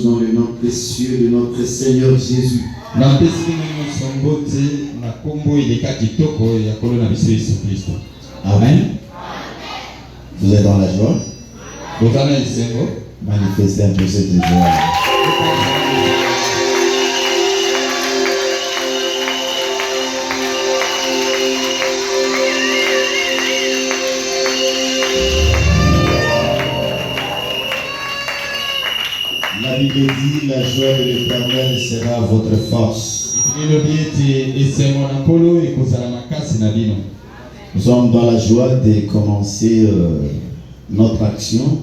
dans le nom précieux de notre Seigneur Jésus. Amen. Vous êtes dans la joie? Manifestez un peu cette joie. La Bible dit, la joie de l'Éternel sera votre force. Nous sommes dans la joie de commencer notre action.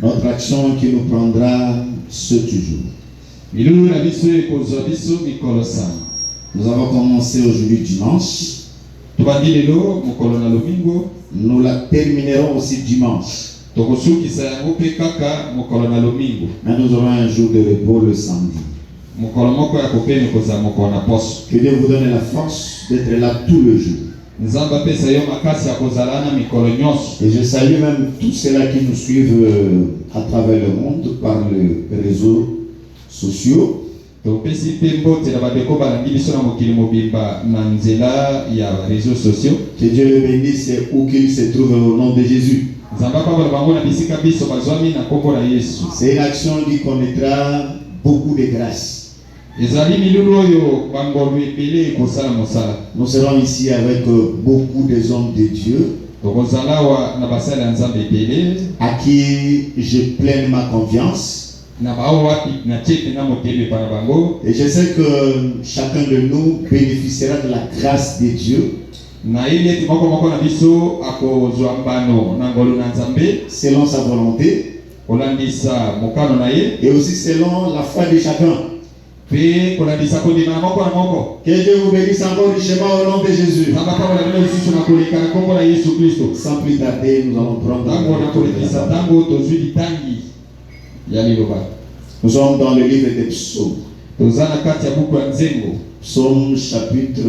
Notre action qui nous prendra ce jours. Nous avons commencé aujourd'hui dimanche. Nous la terminerons aussi dimanche. Mais nous aurons un jour de repos le samedi. Que Dieu vous donne la force d'être là tout le jour. Et je salue même tous ceux-là qui nous suivent à travers le monde par les réseaux sociaux. Que Dieu le bénisse où qu'il se trouve au nom de Jésus. C'est une action qui connaîtra beaucoup de grâce. Nous serons ici avec beaucoup de hommes de Dieu à qui je plains ma confiance. Et je sais que chacun de nous bénéficiera de la grâce de Dieu selon sa volonté et aussi selon la foi de chacun. Que Dieu vous bénisse encore richement au nom de Jésus. Sans plus tarder, nous allons prendre. Nous sommes dans le livre des psaumes. Psaume chapitre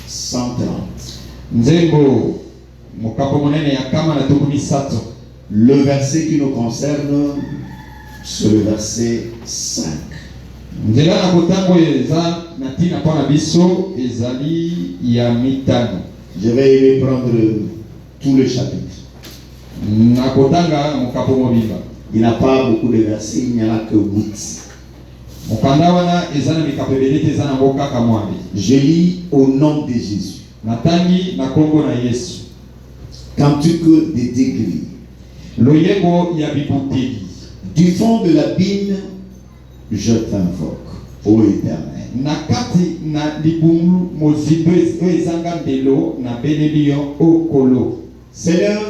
130. Le verset qui nous concerne, c'est le verset 5. Je vais prendre tout le chapitre. Il n'y a pas beaucoup de versets, il n'y en a que 8. Je lis au nom de Jésus. Cantique des dégrés. Du fond de l'abîme, je t'invoque, ô Éternel. Seigneur,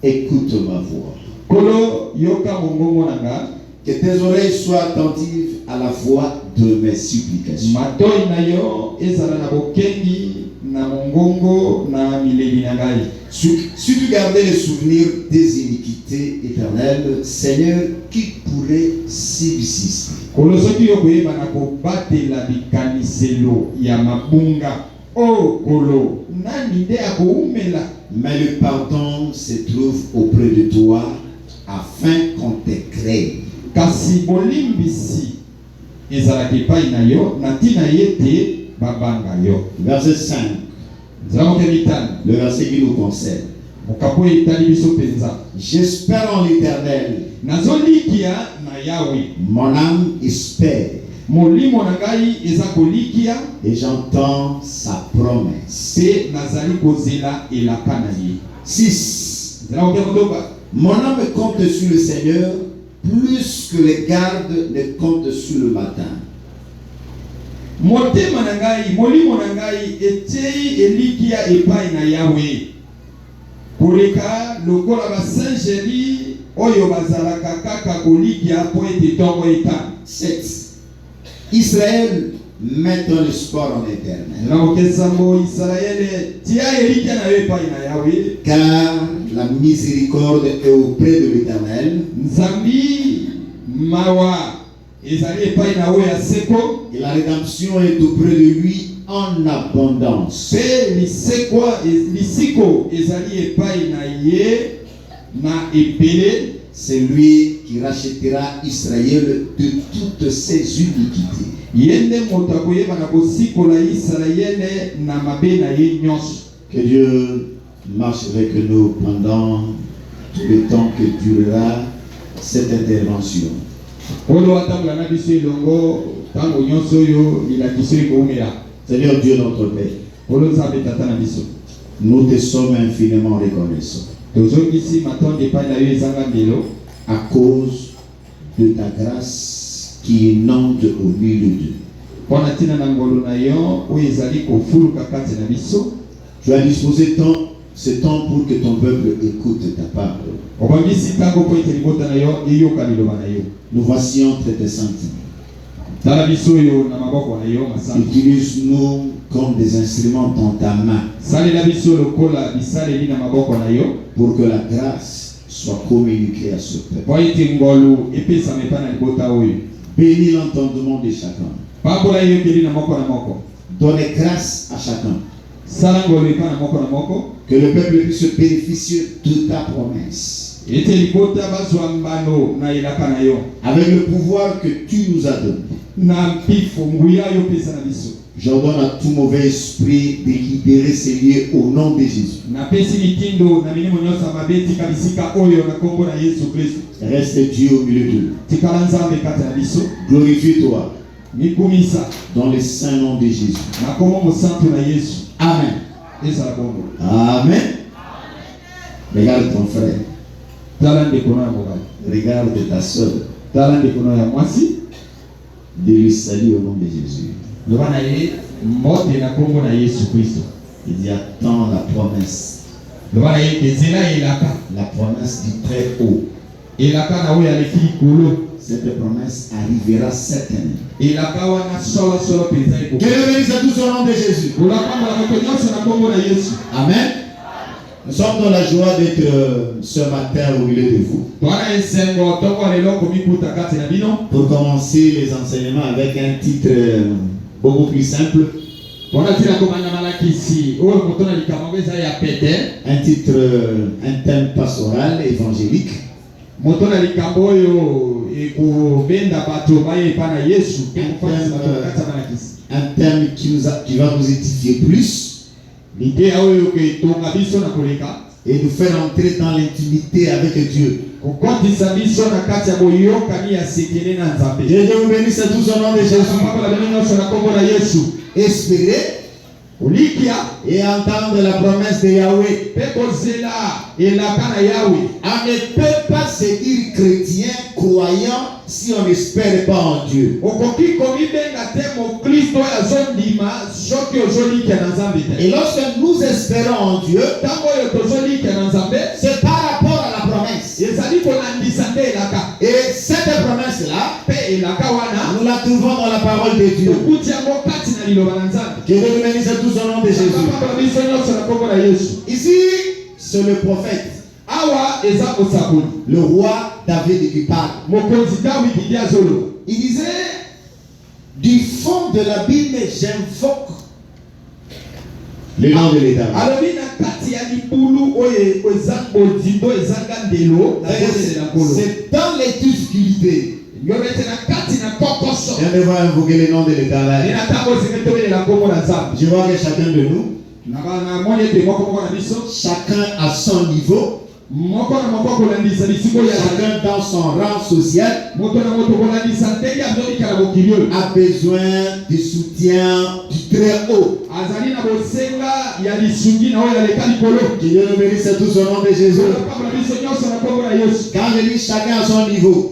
écoute ma voix. Que tes oreilles soient attentives à la voix de mes supplications. Si tu gardais les souvenirs des iniquités éternelles, Seigneur, qui pourrait subsister? Mais le pardon se trouve auprès de toi afin qu'on te crée. Verset 5. Le verset qui nous concerne. J'espère en l'Éternel. Mon âme espère. Et j'entends sa promesse. 6. Mon âme compte sur le Seigneur plus que les gardes ne comptent sur le matin. Sept. Israël met ton espoir en l'Éternel. Car la miséricorde est auprès de l'Éternel. Et la rédemption est auprès de lui en abondance. c'est lui qui rachètera Israël de toutes ses iniquités. Que Dieu marche avec nous pendant tout le temps que durera cette intervention. Seigneur Dieu notre Père, nous te sommes infiniment reconnaissants à cause de ta grâce qui inonde au milieu d'eux. Tu as disposé ce temps pour que ton peuple écoute ta parole. Nous voici entre tes sentiments. Utilise-nous comme des instruments dans ta main pour que la grâce soit communiquée à ce peuple. Bénis l'entendement de chacun. Donne grâce à chacun. Que le peuple puisse bénéficier de ta promesse. Avec le pouvoir que tu nous as donné. J'ordonne à tout mauvais esprit de libérer ces lieux au nom de Jésus. Reste Dieu au milieu d'eux. Glorifie-toi dans le saint nom de Jésus. Amen. Amen. Regarde ton frère. Regarde ta soeur. De lui saluer au nom de Jésus. Il y attend la promesse. La promesse du très haut. Cette promesse arrivera certainement. Que Dieu bénisse à tous au nom de Jésus. Amen. Nous sommes dans la joie d'être ce matin au milieu de vous. Pour commencer les enseignements avec un titre beaucoup plus simple. Un titre, un thème pastoral évangélique. Un thème qui va nous édifier plus et nous faire entrer dans l'intimité avec Dieu. Dieu vous bénisse à tous au nom de Jésus. Espérez et entendre la promesse de Yahweh. On ne peut pas se dire chrétien, croyant, si on n'espère pas en Dieu. Et lorsque nous espérons en Dieu, c'est par rapport à la promesse. Et cette promesse-là, nous la trouvons dans la parole de Dieu. Que Dieu nous bénisse à tous au nom de Jésus. Ici, c'est le prophète. Le roi David qui parle. Il disait, du fond de l'abîme, j'invoque le nom de l'État. C'est dans les difficultés. Je vais invoquer le nom de l'État. Je vois que chacun de nous, chacun à son niveau, chacun dans son rang social, a besoin du soutien du très haut. Que Dieu nous bénisse à tous au nom de Jésus. Quand je dis chacun à son niveau,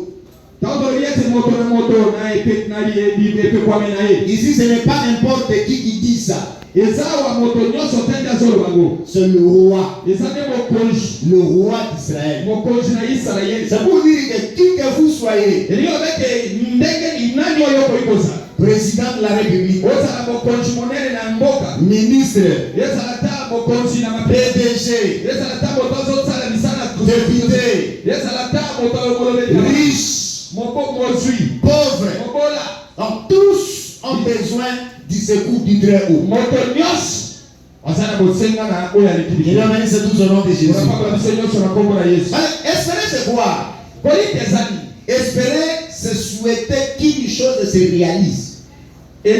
ici ce n'est pas n'importe qui dit ça. C'est le roi. Le roi d'Israël. C'est pour dire que qui que vous soyez, président de la République, ministre, PDG, député, riche, pauvre, donc tous ont besoin du secours du très haut. Il a béni tous au nom de Jésus. Espérer c'est quoi? Espérer c'est souhaiter qu'une chose se réalise. Je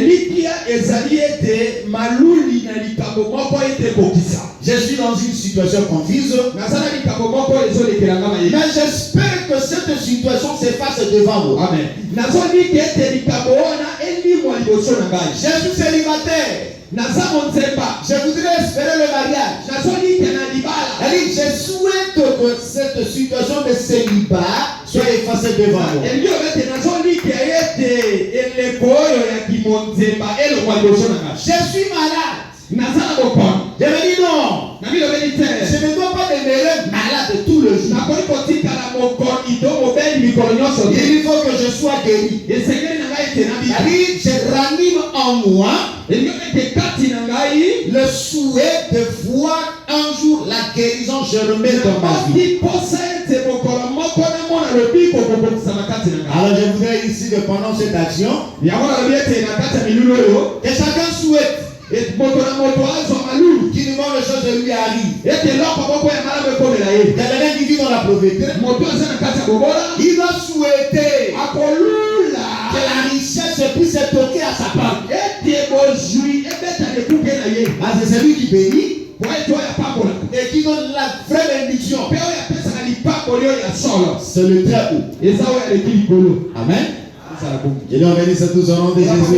suis dans une situation confuse, mais j'espère que cette situation s'efface devant vous. Amen. Je suis célibataire. Je voudrais espérer le mariage. Je souhaite que cette situation de célibat soit effacée devant vous. Je suis malade. Je me dis non. Je ne dois pas demeurer malade tout le jour. Il faut que je sois guéri. Je ranime en moi le souhait de voir un jour la guérison germer dans ma vie. Alors je voudrais ici que pendant cette action, que chacun souhaite qu'une bonne chose lui arrive. Quelqu'un qui vit dans la pauvreté, il va souhaiter que la richesse puisse toquer à sa porte. C'est celui qui bénit et qui donne la vraie bénédiction. C'est le très haut. Amen. Et nous bénissons tous au nom de Jésus.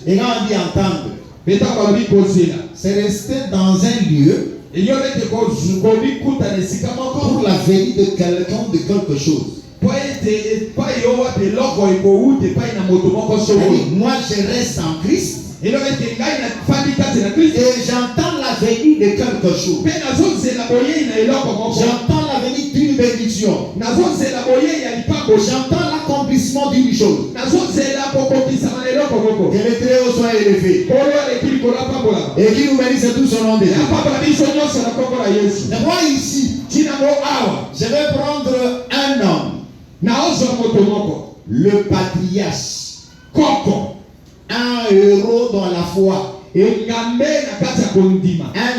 Et quand on dit entendre, c'est rester dans un lieu pour la venue de quelqu'un de quelque chose. Moi je reste en Christ et j'entends la venue de quelque chose. J'entends la venue d'une bénédiction. J'entends l'accomplissement d'une chose. Que le très haut soit élevé et qu'il nous bénisse tous au nom de Dieu. Et moi ici, je vais prendre un homme, le patriarche, un héros dans la foi, un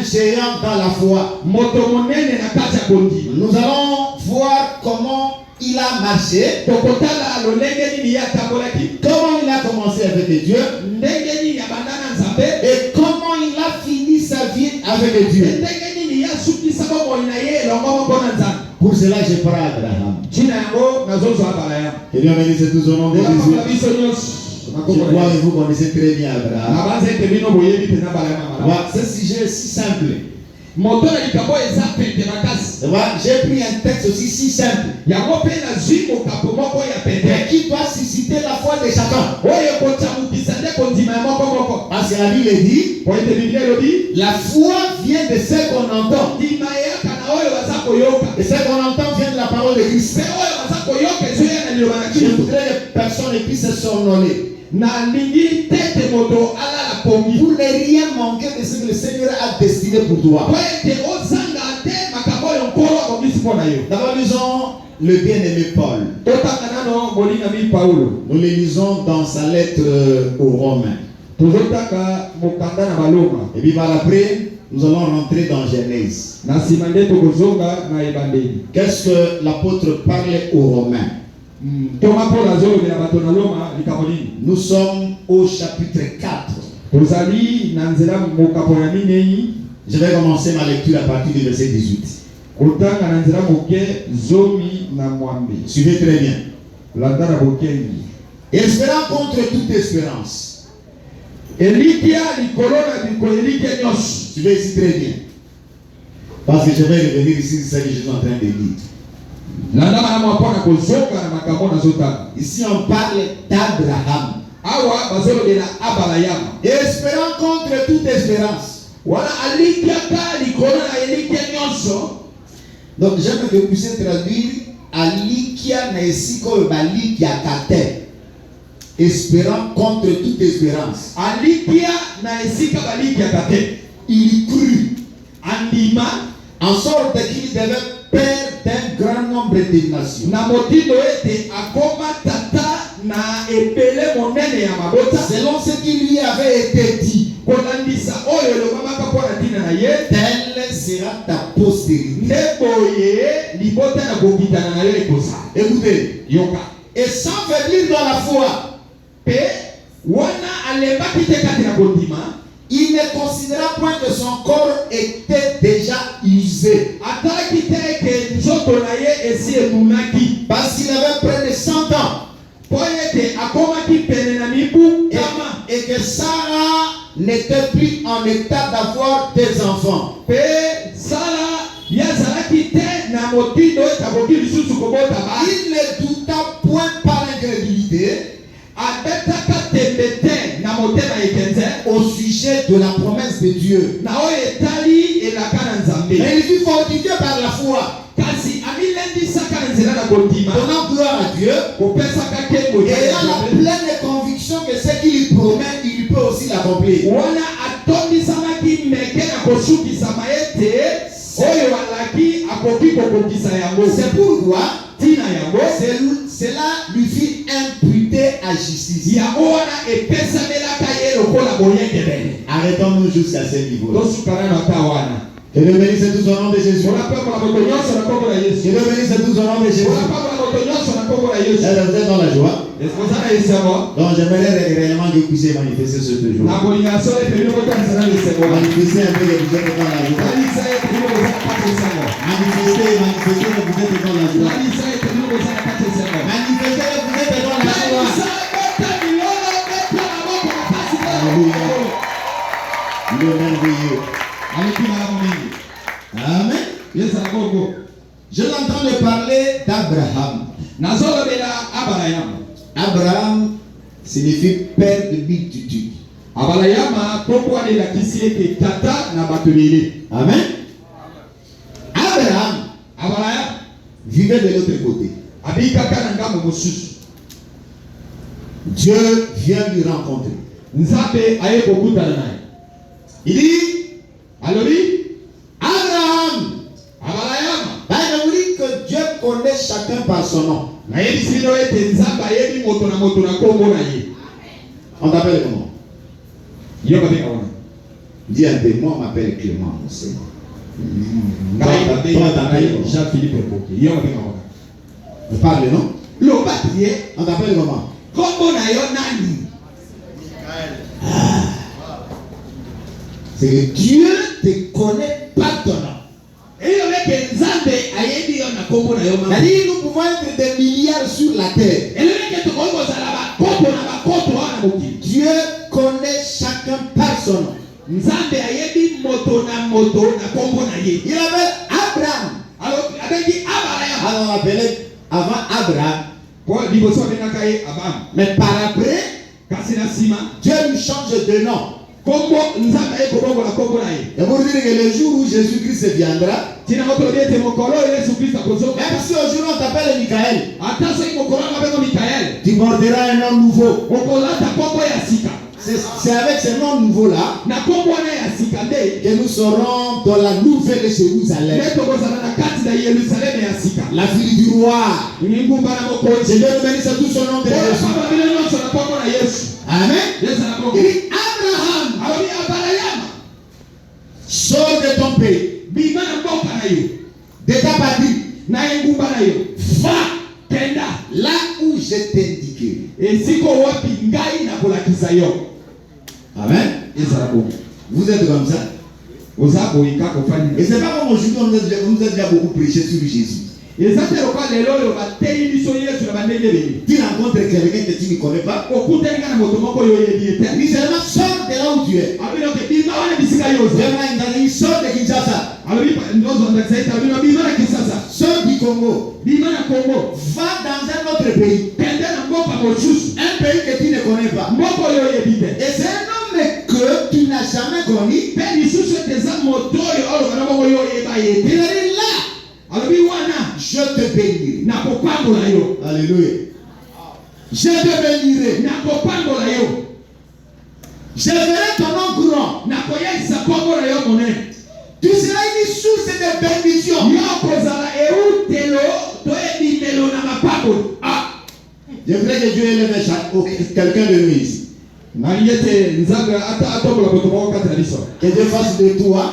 géant dans la foi. Nous allons voir comment il a marché, comment il a commencé avec Dieu et comment il a fini sa vie avec Dieu. Pour cela, je prends Abraham. Et Dieu bénisse tous au nom de Jésus. Je crois que vous connaissez très bien Abraham. Ce sujet est si simple. J'ai pris un texte aussi si simple qui doit susciter la foi de chacun. Parce que la Bible dit la foi vient de ce qu'on entend. Et ce qu'on entend vient de la parole de Christ. Je voudrais que personne puisse s'ornoler pour ne rien manquer de ce que le Seigneur a destiné pour toi. D'abord, lisons le bien-aimé Paul. Nous le lisons dans sa lettre aux Romains. Et puis par après, nous allons rentrer dans Genèse. Qu'est-ce que l'apôtre parlait aux Romains? Nous sommes au chapitre 4. Je vais commencer ma lecture à partir du verset 18. Suivez très bien. Espérant contre toute espérance. Suivez ici très bien. Parce que je vais revenir ici, c'est ce que je suis en train de lire. Ici on parle d'Abraham. Espérant contre toute espérance. Donc j'aimerais que vous puissiez traduire Alikia Naesiko Balikia Kate. Espérant contre toute espérance. Alikia Naesika Balikia Kate. Il crut en sorte qu'il devait père d'un grand nombre de nations. Selon ce qui lui avait été dit telle sera ta postérité. Écoutez, et sans faiblir dans la foi, il ne considéra point que son corps était déjà usé. Parce qu'il avait près de 100 ans. Et que Sarah n'était plus en état d'avoir des enfants. Il ne douta point par incrédulité au sujet de la promesse de Dieu. Mais il fut fortifié par la foi, donnant gloire à Dieu, et ayant la pleine conviction que ce qu'il promet, il peut aussi l'accomplir. C'est pourquoi cela lui fit imputer à justice. Arrêtons-nous jusqu'à ce niveau-là. Que Dieu bénisse tous au nom de Jésus. Que Dieu bénisse tous au nom de Jésus. Vous êtes dans la joie. Donc j'aimerais réellement que vous puissiez manifester ce jour. Manifester un peu que vous êtes dans la joie. Manifester que vous êtes dans la joie. Manifester que vous êtes dans la joie. Alléluia. Il est merveilleux. Amen. Je l'entends de parler d'Abraham. Abraham signifie père de multitude. Amen. Abraham vivait de l'autre côté. Dieu vient lui rencontrer. Il dit, Abraham, vous dites que Dieu connaît chacun par son nom. On t'appelle comment? Dis un peu, moi on m'appelle Clément, mon Seigneur. Jean-Philippe. Vous parlez, non? On t'appelle comment? C'est que Dieu te connaît par ton nom. C'est-à-dire nous pouvons être des milliards sur la terre. Dieu connaît chacun par son nom. Il avait Abraham. Alors on appelait avant Abraham. Mais par après, Dieu lui change de nom. Et pour dire que le jour où Jésus-Christ viendra, même si aujourd'hui on t'appelle Michael, tu porteras un nom nouveau. C'est avec ce nom nouveau-là que nous serons dans la nouvelle Jérusalem. La fille du roi. Je vais nous bénir tout son nom de Jésus. Amen. Il dit Abraham, sors de ton pays, de ta patrie, va là où je t'indiquerai. Amen. Vous êtes comme ça. Et c'est pas comme aujourd'hui on nous a déjà beaucoup prêché sur Jésus. Tu rencontres quelqu'un que tu ne connais pas. Il seulement sort de là où tu es. Il sort de Kinshasa. Sort du Congo. Va dans un autre pays. Un pays que tu ne connais pas. Et c'est un homme que tu n'as jamais connu. Il a dit là, je te bénirai. Alléluia. Je te bénirai. Je verrai ton nom grand. Tu seras une source de bénédiction. Je voudrais que Dieu élève quelqu'un de nous ici. Que Dieu fasse de toi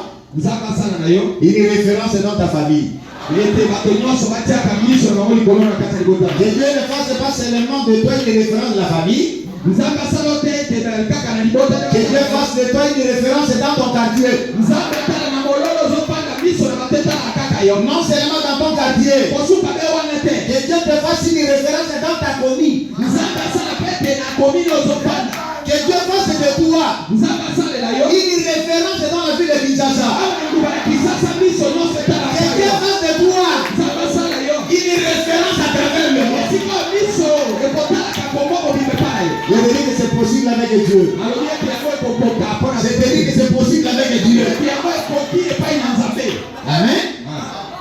une référence dans ta famille. Que Dieu ne fasse pas seulement de toi une référence de la famille. Que Dieu fasse de toi une référence dans ton quartier. Non seulement dans ton quartier. Que Dieu te fasse une référence dans ta commune. Que Dieu fasse de toi une référence dans la ville de Kinshasa. Que Dieu fasse de toi une référence à travers le monde. Je te dis que c'est possible avec Dieu. Je te dis que c'est possible avec Dieu. Amen.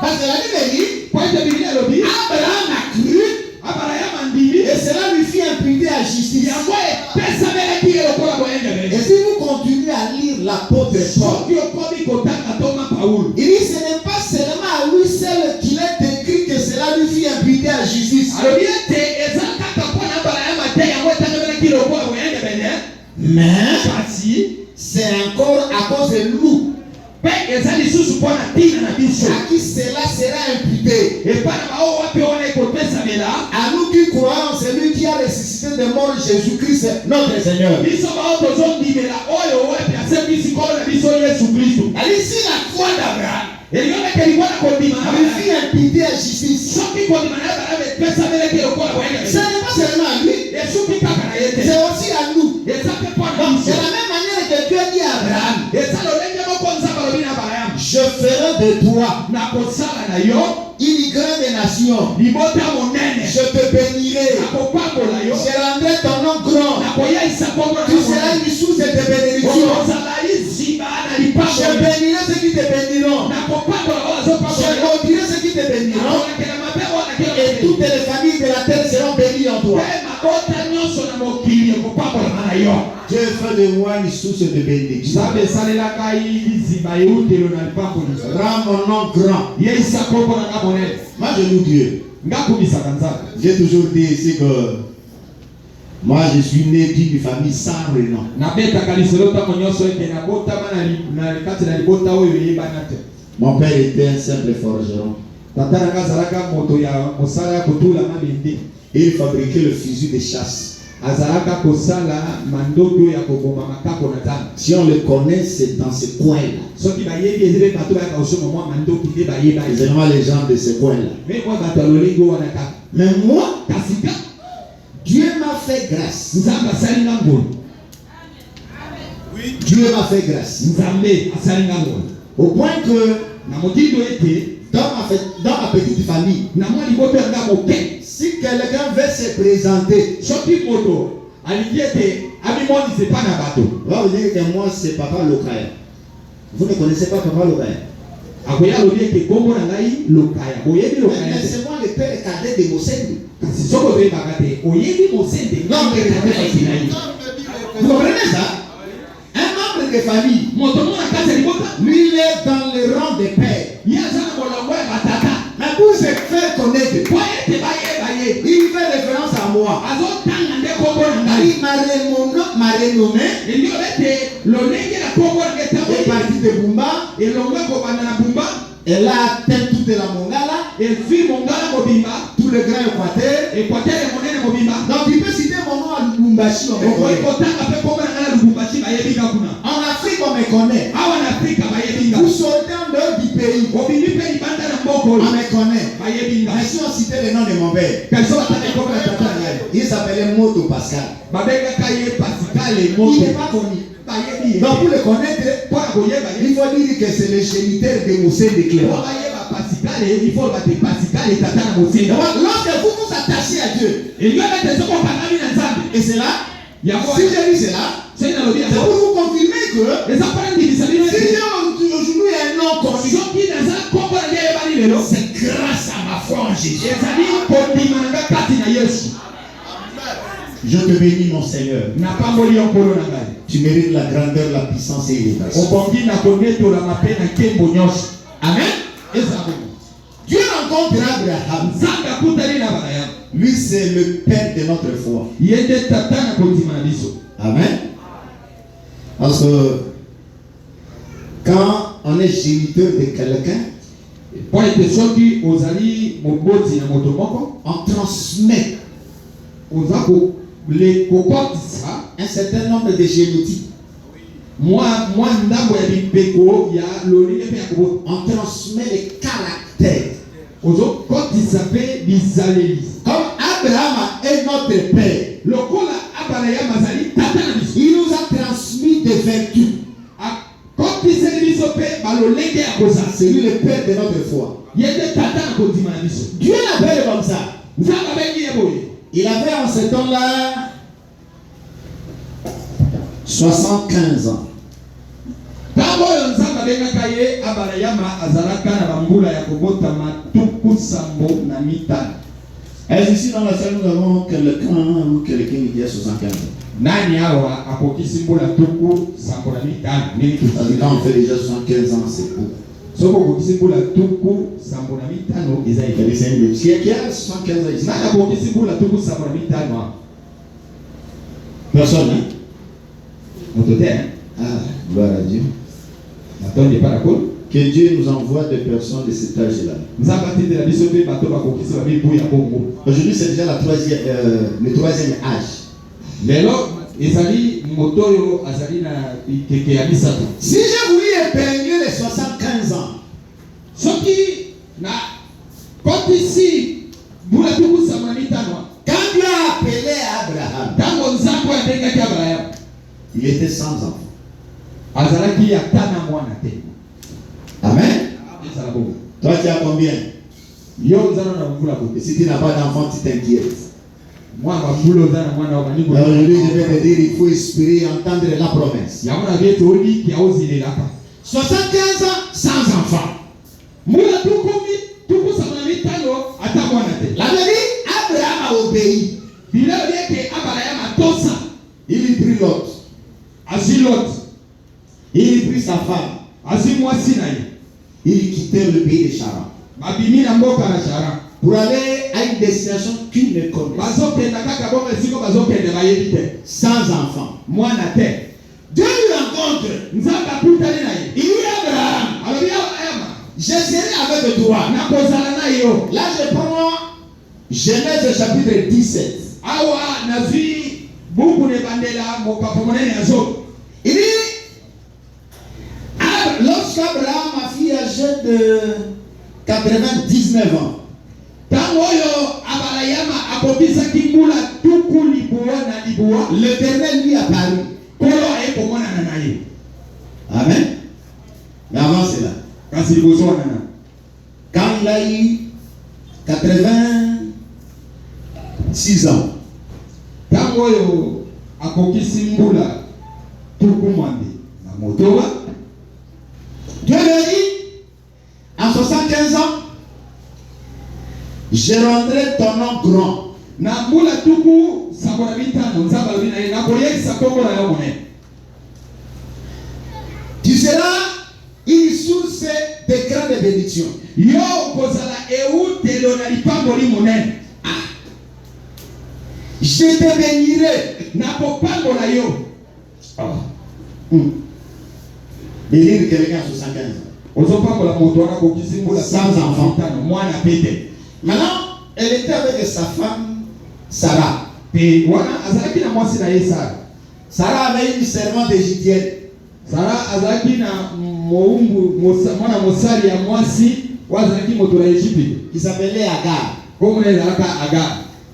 Parce que la Bible dit, Abraham a cru et cela lui fit imputer à justice. Et si vous continuez à lire l'apôtre Paul, il dit ce n'est pas seulement à lui seul qu'il est écrit que cela lui fit imputer à justice. Mais c'est encore à cause de nous à qui cela sera imputé. À nous qui croyons en celui qui a ressuscité de mort Jésus-Christ, notre Seigneur. Allez, si la foi d'Abraham avait fait imputer à justice, ce n'est pas seulement à lui, c'est aussi à nous. C'est la même manière que Dieu dit à Abraham, je ferai de toi une grande nation. Je te bénirai. Je rendrai ton nom grand. Tu seras une source de bénédiction. Je bénirai ceux qui te béniront. Je maudirai ceux qui te béniront. Et toutes les familles de la terre seront bénies en toi. Dieu fait de moi une source de bénédiction. Rends mon nom grand. Moi je loue Dieu. J'ai toujours dit ici que moi je suis né d'une famille sans renom. Mon père était un simple forgeron. Il fabriquait le fusil de chasse. Si on le connaît, c'est dans ce coin-là. Généralement les gens de ce coin-là. Mais moi, Dieu m'a fait grâce. Dieu m'a fait grâce. Au point que dans ma petite famille, si quelqu'un veut se présenter, on va vous dire que moi c'est Papa Lokaya. Vous ne connaissez pas Papa Lokaya? Mais c'est moi le père cadet de Mosende. Vous comprenez ça? Un membre de famille, lui il est dans le rang de père. Mais pour se faire connaître, il fait référence à moi. Il m'a renommé. Il est parti de Bumba. Elle a atteint toute la Mongala. Tout le grand Équateur. Donc il peut citer mon nom à Lubumbashi. En Afrique on me connaît. Vous sortez en dehors du pays, on me connaît. Mais si on citait le nom de mon père, il s'appelait Moto Pascal. Il n'est pas connu. Donc pour le connaître, il faut dire que c'est le géniteur de Moussé de Clément. Lorsque vous vous attachez à Dieu, et c'est là, si je dis cela, c'est pour vous confirmer que si Dieu aujourd'hui est un nom connu, c'est grâce à ma foi en Jésus. Je te bénis mon Seigneur. Tu mérites la grandeur, la puissance et l'élévation. Amen. Dieu rencontre Abraham. Lui c'est le père de notre foi. Amen. Parce que quand on est géniteur de quelqu'un, on transmet un certain nombre de génotypes. On transmet les caractères. Comme Abraham est notre père, il nous a transmis des vertus. C'est lui le père de notre foi. Dieu l'appelle comme ça. Il avait en ce temps-là 75 ans. Est-ce ici dans la salle nous avons quelqu'un ou quelqu'un qui a 75 ans? Quand on fait déjà 75 ans, c'est beau. Qui a 75 ans ici? Personne, hein? Ah, gloire à Dieu. Que Dieu nous envoie des personnes de cet âge-là. Aujourd'hui, c'est déjà le troisième âge. Si j'ai voulu épingler les 75 ans, quand Dieu a appelé Abraham, il était sans enfant. Amen. Toi, tu as combien? Et si tu n'as pas d'enfant, tu t'inquiètes. Aujourd'hui, je vais te dire, il faut espérer entendre la promesse. 75 ans sans enfant. La Bible dit, Abraham a obéi. Il prit Lot. Il prit sa femme. Il quittait le pays de Charan pour aller à une destination qu'il ne connaît pas. Sans enfant. Dieu lui rencontre. Il dit Abraham, je serai avec toi. Là je prends Genèse chapitre 17. Il dit, lorsqu'Abraham a fut âgé de 99 ans, l'Éternel lui apparut. Amen. Mais avant cela, quand il a eu 86 ans, Dieu lui dit, en 75 ans, je rendrai ton nom grand. Tu seras une source de grande bénédiction. Je te bénirai. Bénir quelqu'un à 75 ans. Sans enfant. Maintenant, elle était avec sa femme, Sarah. Sarah avait une servante égyptienne. Qui s'appelait Agar.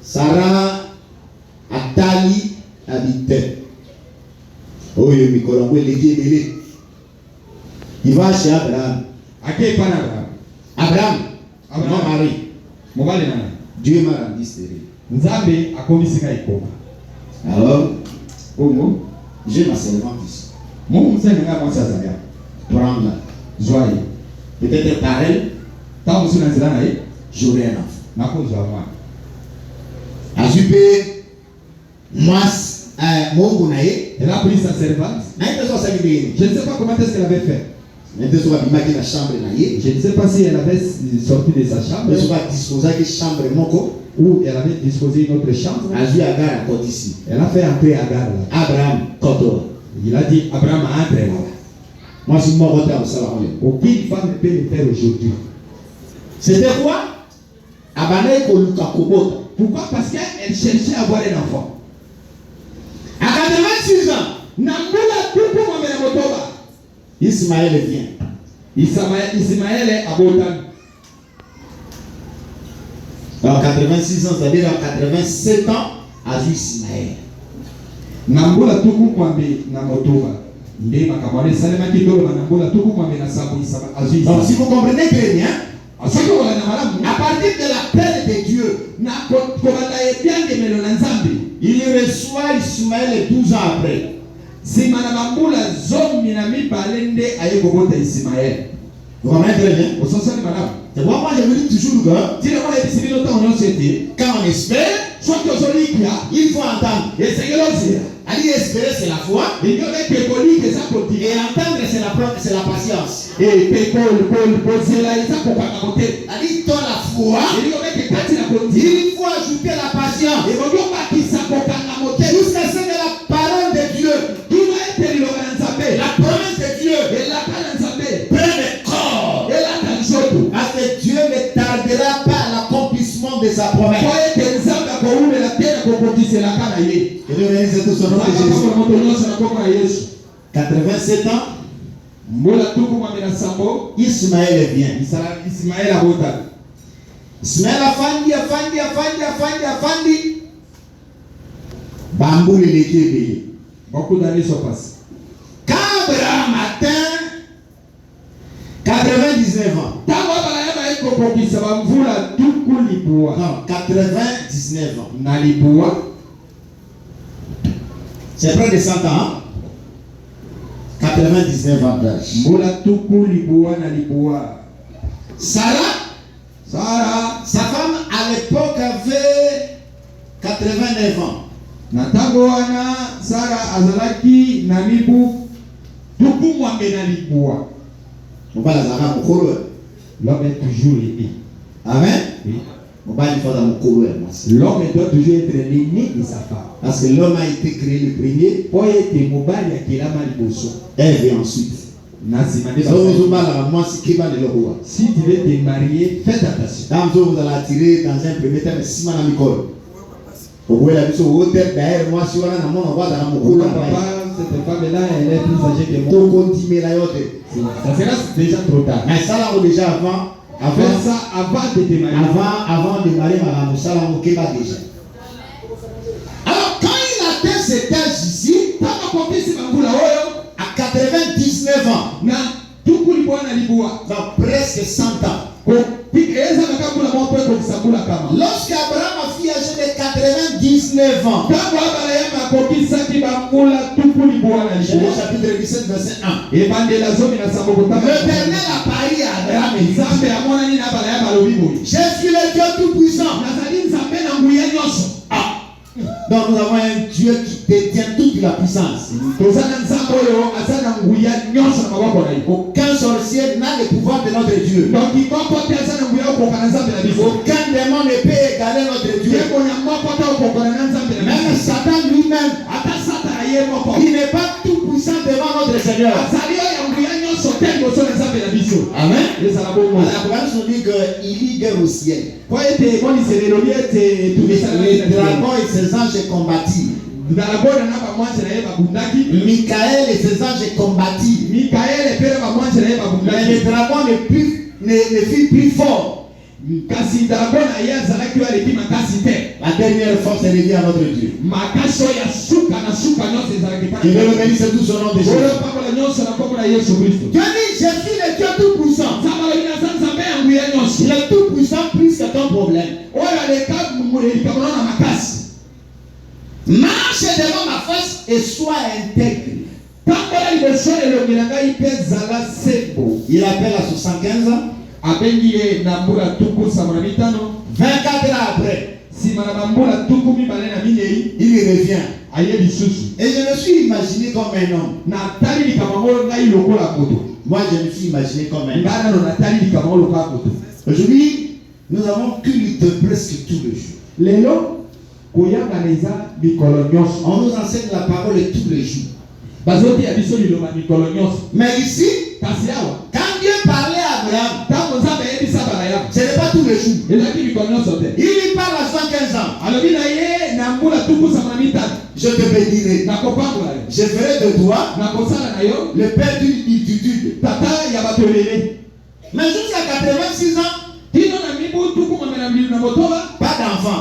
Sarah Atali habitait. Oh, il va chez Abraham. Abraham, mon mari. Dieu m'a rendu stérile. Alors, j'ai ma servante ici. Prends-la. Peut-être par elle, j'aurai un enfant. Azupé, moi, elle a pris sa servante. Je ne sais pas comment est-ce qu'elle avait fait. Je ne sais pas si elle avait sorti de sa chambre ou elle avait disposé une autre chambre. Elle a fait entrer Agar là. Abraham, Koto. Il a dit Abraham a entré là. Moi, je suis mort au salon. Aucune femme ne peut le faire aujourd'hui. C'était quoi? Pourquoi? Parce qu'elle cherchait à avoir un enfant. À 86 ans, Ismaël vient. Ismaël est à Botan. Alors 86 ans, c'est-à-dire en 87 ans, a vu Ismaël. Nambola tuku kwambe na motoba. Donc si vous comprenez très bien, à partir de l'appel de Dieu, il reçoit Ismaël 12 ans après. Vous comprenez très bien? C'est pourquoi moi je vous dis toujours que quand on espère, il faut entendre. Aller espérer, c'est la foi. Et entendre, c'est la patience. Aller toi la foi, il faut ajouter la patience. Jusqu'à ce que la parole de Dieu, la promesse de Dieu, prenne corps. Parce que Dieu ne tardera pas à l'accomplissement de sa promesse. Et le bénisse tout son nom de Jésus. 87 ans, Ismaël vient. Ismaël afandi. Bambou le légué. Beaucoup d'années sont passées. Quand Abraham atteint 99 ans. Non, 99 ans. C'est près de 100 ans. 99 ans d'âge. Sarah, sa femme à l'époque avait 89 ans. L'homme est toujours aimé. Amen. Oui. L'homme doit toujours être l'aîné de sa femme. Parce que l'homme a été créé le premier. Ève ensuite. Si tu veux te marier, fais attention. Vous allez attirer dans un premier temps cette femme-là, elle est plus âgée que moi. Ça sera déjà trop tard. Mais ça là déjà avant de te marier. Avant de marier madame Moussala Mokeba déjà. Alors quand il atteint cet âge ici, à 99 ans, dans presque 100 ans. Lorsque Abraham a fui âgé de 99 ans, Genèse chapitre 17 verset 1, l'Éternel a parlé à Abraham et dit, je suis le Dieu tout-puissant. Donc nous avons un Dieu qui détient toute la puissance. Aucun sorcier n'a le pouvoir de notre Dieu. Aucun démon ne peut égaler notre Dieu. Même Satan lui-même, il n'est pas tout puissant devant notre Seigneur. Amen. L'Apocalypse nous dit qu'il y guerre au ciel. Les dragons et ses anges combattirent. Michael et ses anges combattirent. Mais les dragons ne furent plus forts. La dernière force est liée à notre Dieu. Que Dieu bénisse tout son nom de Jésus. Dieu dit, je suis le Dieu tout-puissant. Il est tout-puissant plus que ton problème. Marche devant ma face et sois intègre. Il appelle à 75 ans. 24 ans après, il revient. Et je me suis imaginé comme un homme. Moi, je me suis imaginé comme un homme. Aujourd'hui, nous avons culte presque tous les jours. On nous enseigne la parole tous les jours. Mais ici, quand Dieu parlait à Abraham, ce n'est pas tous les jours. Il lui parle à 115 ans. Je te bénirai. Je ferai de toi le père d'une multitude. Mais jusqu'à 86 ans, pas d'enfant.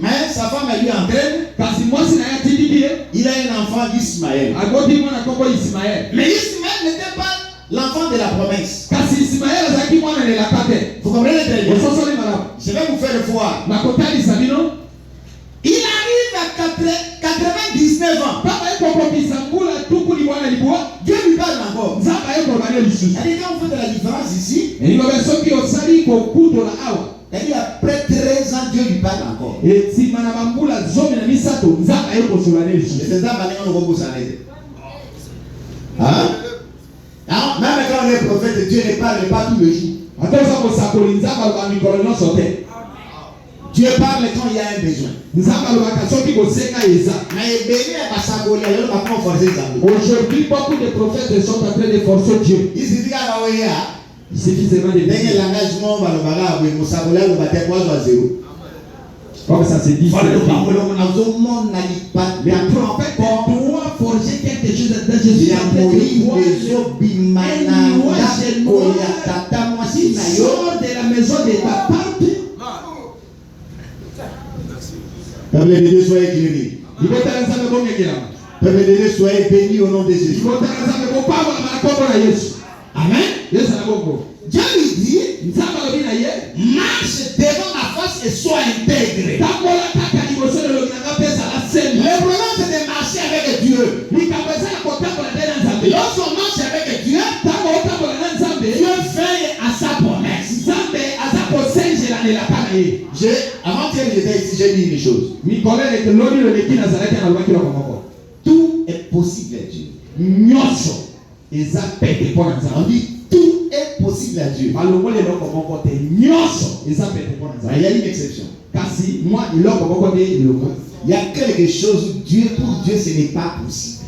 Mais sa femme lui entraîne. Il a un enfant d'Ismaël. Mais Ismaël n'était pas l'enfant de la promesse. Vous comprenez très bien? Je vais vous faire voir. Il arrive à 99 ans. Dieu lui parle encore. Et quand on fait de la différence ici, et après 13 ans, Dieu lui parle encore. Et c'est ça, hein? Alors, même quand on est prophète, Dieu ne parle pas tous les jours. Dieu parle quand il y a un besoin. Aujourd'hui, beaucoup de prophètes sont en train de forcer Dieu. Il suffit Il suffit seulement de comme ça se dit. Les prophètes doivent forger quelque chose dans Jésus. Sors de la maison de ta tante. Peuple de Dieu, soyez guéris. Peuple de Dieu, soyez bénis au nom de Jésus. Amen. Dieu lui dit, marche devant ma face et sois intègre. Le problème c'est de marcher avec Dieu. Lorsqu'on marche avec Dieu, Dieu fait à sa promesse. Avant-hier j'étais ici, j'ai dit une chose. Tout est possible à Dieu. On dit tout est possible à Dieu. Il y a une exception. Il y a quelque chose, Dieu pour Dieu ce n'est pas possible.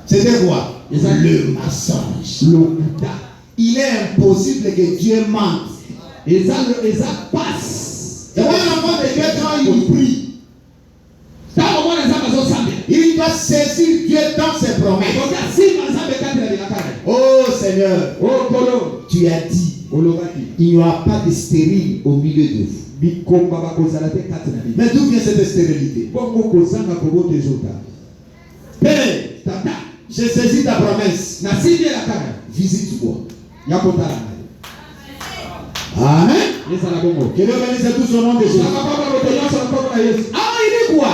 C'était quoi? Le mensonge. Il est impossible que Dieu mente. Et un enfant de Dieu quand il prie, il doit saisir Dieu dans ses promesses. Oh Seigneur, tu as dit, il n'y aura pas de stérile au milieu de vous. Mais d'où vient cette stérilité? Père, j'ai saisi ta promesse. Visite-moi. Amen. Que Dieu bénisse tout son nom de Jésus. Ah, il dit quoi?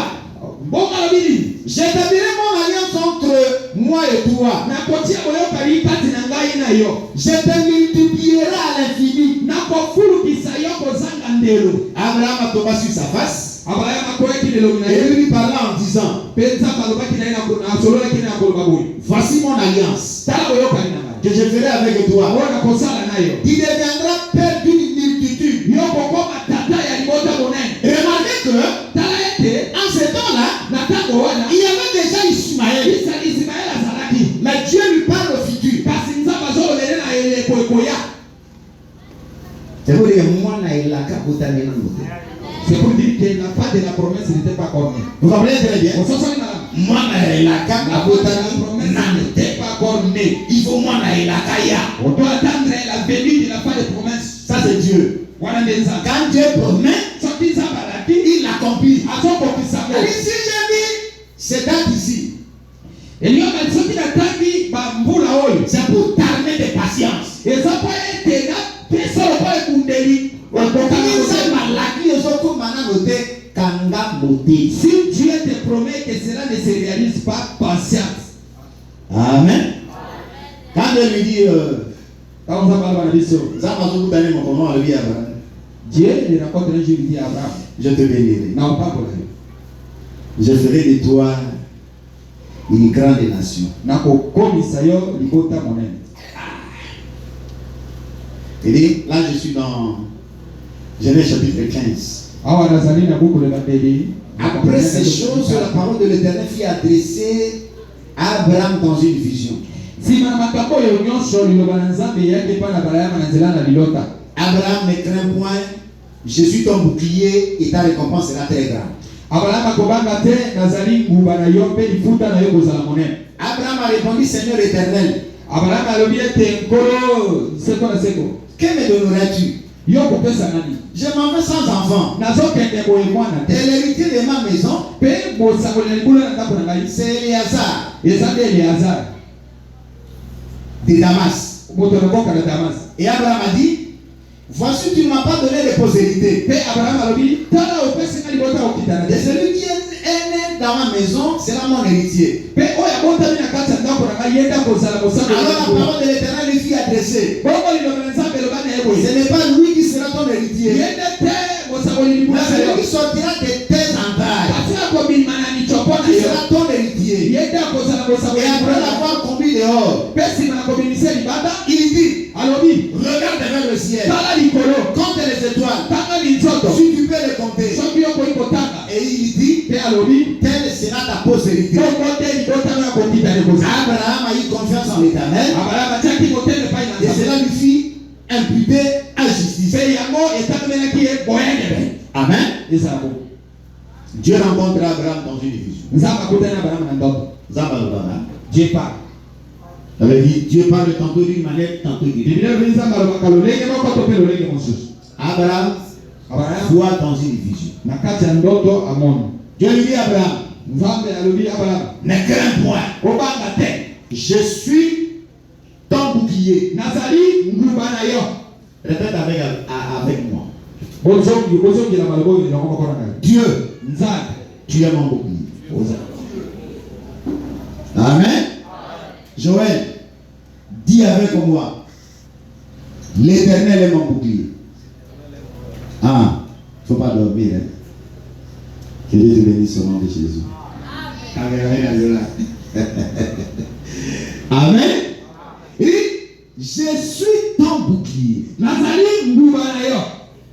J'établirai mon alliance entre moi et toi. Je te multiplierai à l'infini. Abraham a tombé sur sa face. Et lui parla en disant, voici mon alliance que je ferai avec toi. Tu deviendras père d'une multitude. Remarquez que en ce temps-là, il y avait déjà Ismaël. Mais Dieu lui parle au futur. C'est pour dire que moi, c'est pour dire que la fin de la promesse n'était pas cornée. Vous comprenez très bien? Moi, la promesse n'était pas cornée. Il faut moi, on doit attendre la venue de la fin de promesse. Ça, c'est Dieu. Quand Dieu promet, il l'accomplit. Si j'ai dit, c'est date ici. C'est pour t'armer de patience. Si Dieu te promet que cela ne se réalise pas, patience. Amen. Quand Dieu lui dit, Dieu ne raconte un jour, il dit à Abraham, je te bénirai. Non, pas pour je ferai de toi une grande nation. Et là, je suis dans Genèse chapitre 15. Après ces choses, la parole de l'Éternel fut adressée à Abraham dans une vision. Abraham, ne crains point, je suis ton bouclier et ta récompense sera très grande. Abraham a répondu, Seigneur éternel, que me donnerais-tu? Je m'en vais sans enfant. Et l'héritier de ma maison, c'est Éléazar de Damas. Et Abraham a dit, voici, tu ne m'as pas donné de postérité. Et celui qui est né dans ma maison sera mon héritier. Alors la parole de l'Éternel lui fut adressée. Ce n'est pas lui qui sera ton héritier, mais celui qui sortira de tes entrailles sera ton héritier. Et après l'avoir conduit dehors, il dit, regarde vers le ciel, compte les étoiles, si tu peux les compter. Et il dit, telle sera ta postérité. Abraham a eu confiance en l'Éternel, et cela lui fit imputer à justice. Amen. Dieu rencontre Abraham dans une vision. Dieu parle. Dieu parle tantôt d'une manière, tantôt d'une autre. Abraham voit dans une vision. Dieu lui dit Abraham, ne crains point, je suis ton bouclier. Répète avec moi. Dieu, tu es mon bouclier. Amen. Joël, dis avec moi, l'Éternel est mon bouclier. Il ne faut pas dormir. Hein? Que Dieu te bénisse au nom de Jésus. Amen. Et je suis ton bouclier.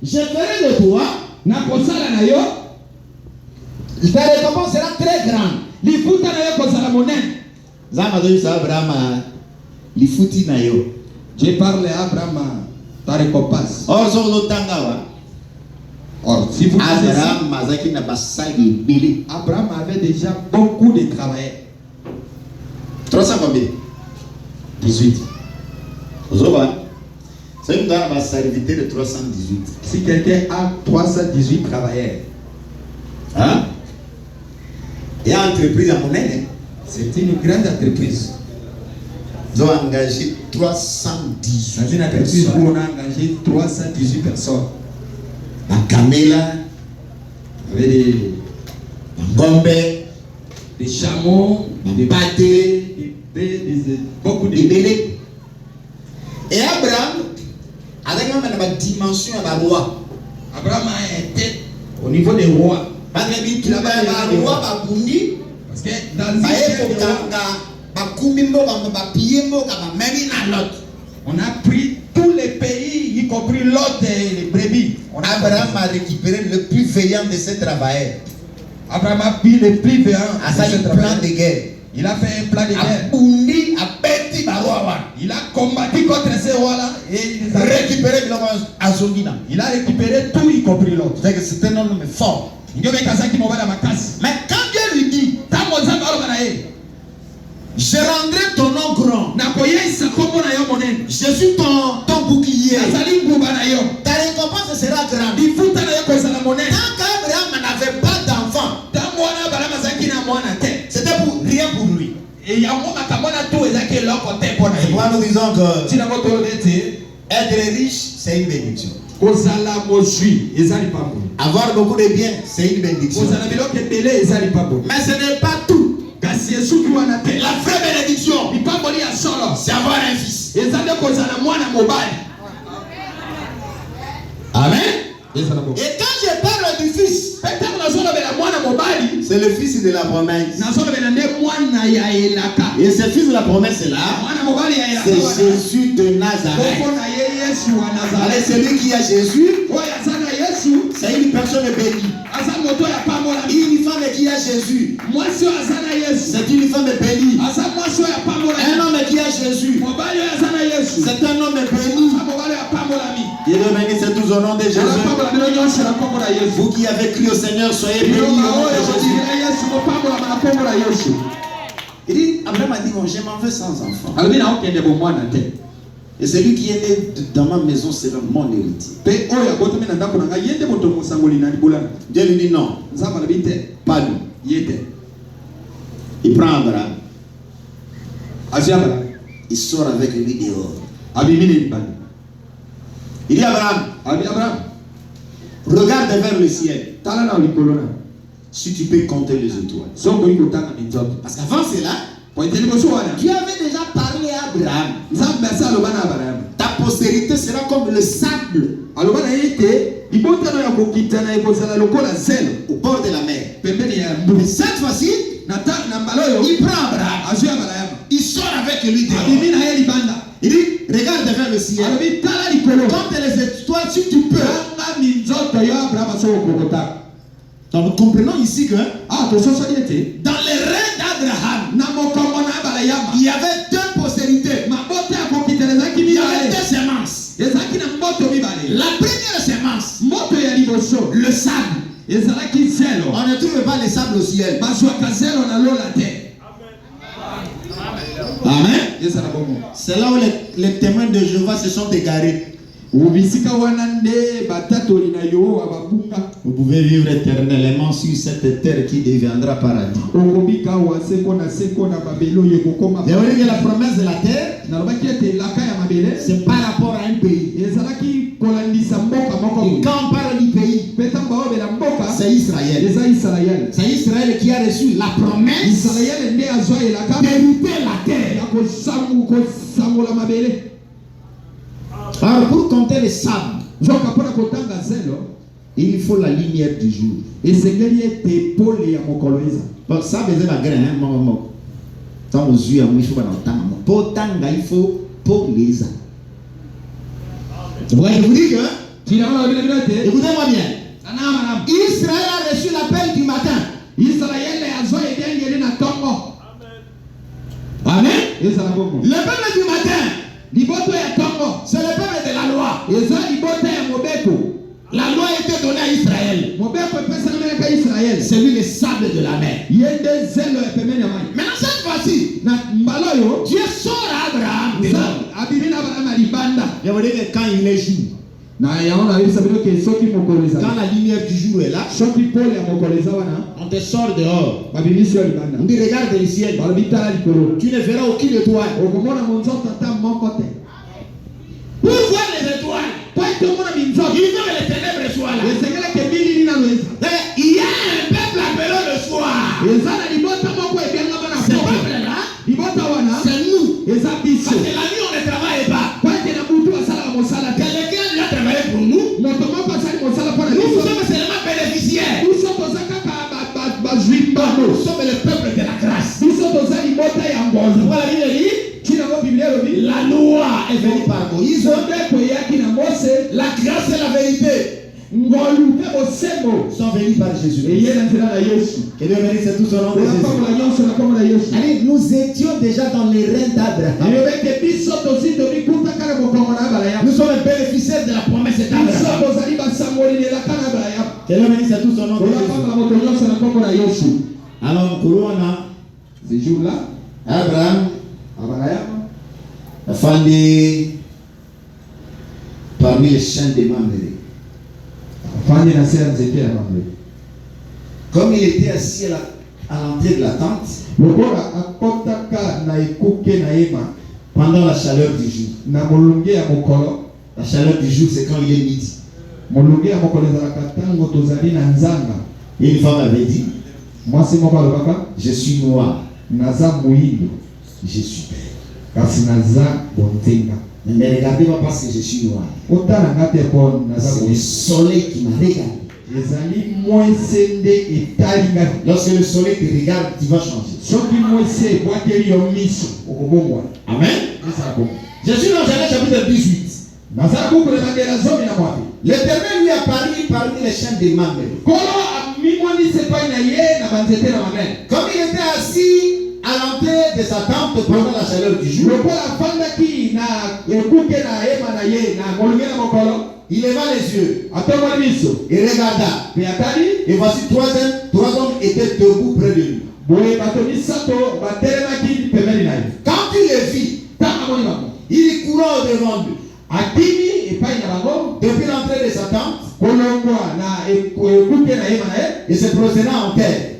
Je ferai de toi. Ta récompense sera très grande. J'ai parlé à Abraham, ta récompense. Or, si vous Abraham avait déjà beaucoup de travail. 300 combien? 18. C'est une serviteur de 318. Si quelqu'un a 318 travailleurs, hein? Et entreprise à monnaie, c'est une grande entreprise. Ils ont engagé 318. Dans une entreprise où on a engagé 318 personnes. La Camela, avec des chameaux, des pâtés, beaucoup de bébés. Et Abraham, avec même la dimension à la roi. Abraham était au niveau des rois. Parce que dans on a pris tous les pays, y compris l'autre et les brebis. Abraham a récupéré le plus vaillant de ses travailleurs. Abraham a pris le plus vaillant à sa plan de guerre. Il a fait un plan de guerre. Il a combattu contre ces rois-là et il a récupéré tout, y compris l'autre. C'est un homme fort. Mais quand Dieu lui dit, je rendrai ton nom grand, je suis ton bouclier, ta récompense sera grande. Tant qu'Abraham n'avait pas d'enfant, c'était pour rien pour lui. Et moi nous disons que être riche, c'est une bénédiction. Avoir beaucoup de biens, c'est une bénédiction. Mais ce n'est pas tout. La vraie bénédiction, c'est avoir un fils. Amen. Et quand je parle du fils, c'est le fils de la promesse. Et ce fils de la promesse là, c'est Jésus de Nazareth. Allez, celui qui a Jésus, C'est une personne bénie. Une femme qui a Jésus. C'est une femme bénie. Un homme qui a Jésus. C'est un homme béni. Dieu bénisse tous au nom de Jésus. Vous qui avez cru au Seigneur, soyez bénis au nom de Jésus. Il dit, Abraham a dit, bon, je m'en vais sans enfant. Et celui qui est né dans ma maison sera mon héritier. Dieu lui dit non. Pas lui. Il prend Abraham. Il sort avec lui dehors. Il dit Abraham, regarde vers le ciel. Si tu peux compter les étoiles. Parce qu'avant cela, Dieu avait déjà parlé à Abraham. Ta postérité sera comme le sable au bord de la mer. Mais cette fois-ci, il prend Abraham. Il sort avec lui dehors. Il dit, regarde vers le ciel. Compte les étoiles si tu peux. Donc nous comprenons ici que dans les reins d'Abraham, il y avait deux postérités. Il y avait deux semences. La première semence, le sable. On ne trouve pas le sable au ciel. Amen. C'est là où les témoins de Jéhovah se sont égarés. Vous pouvez vivre éternellement sur cette terre qui deviendra paradis. Vous voyez que la promesse de la terre, c'est par rapport à un pays. Et quand on parle du pays, c'est Israël. C'est Israël qui a reçu la promesse d'hériter la terre. Alors pour compter les sables, il faut la lumière du jour. Donc ça faisait la graine. Dans nos yeux, il faut il faut pour les âmes. Je vous dis que, écoutez-moi bien, Israël a reçu l'appel du matin. Amen. Le peuple du matin, c'est le peuple de la loi. La loi était donnée à Israël. C'est lui le sable de la mer. Maintenant cette fois-ci, Dieu sort à Abraham. Je vous dis que quand il est jour, quand la lumière du jour est là, on te sort dehors. On dit regarde le ciel. Tu ne verras aucune étoile. Pour voir les étoiles, il faut que les ténèbres soient là. Il y a un peuple appelé le soir. Ce peuple-là, c'est nous. Parce que la nuit on ne travaille pas. Quelqu'un vient travailler pour nous. Nous sommes seulement bénéficiaires. Nous sommes le peuple de la grâce. Voilà, la loi est venue par Moïse. La grâce et la vérité sont venus par Jésus. Que Dieu bénisse tous au nom de Jésus. Allez, nous étions déjà dans les reins d'Abraham. Nous sommes bénéficiaires de la promesse d'Abraham. Que Dieu bénisse tous au nom de Jésus. Alors, Corona, ce jour-là, Abraham a fondé parmi les champs de Mamré. Comme il était assis à l'entrée de la tente, pendant la chaleur du jour. La chaleur du jour, c'est quand il est midi. Et une femme avait dit, je suis noir. Je suis belle. Ne me regardez pas parce que je suis noir. C'est le soleil qui m'a regardé. Lorsque le soleil te regarde, tu vas changer. Amen. Jésus dans Genèse chapitre 18. L'Éternel lui apparut parmi les chaînes des mamelles. Comme il était assis à l'entrée de sa tente pendant la chaleur du jour, il leva les yeux et regarda. Et voici trois hommes étaient debout près de lui. Quand il les vit, il courant au-devant d'eux. Depuis l'entrée de sa tente, et se prosternant en terre,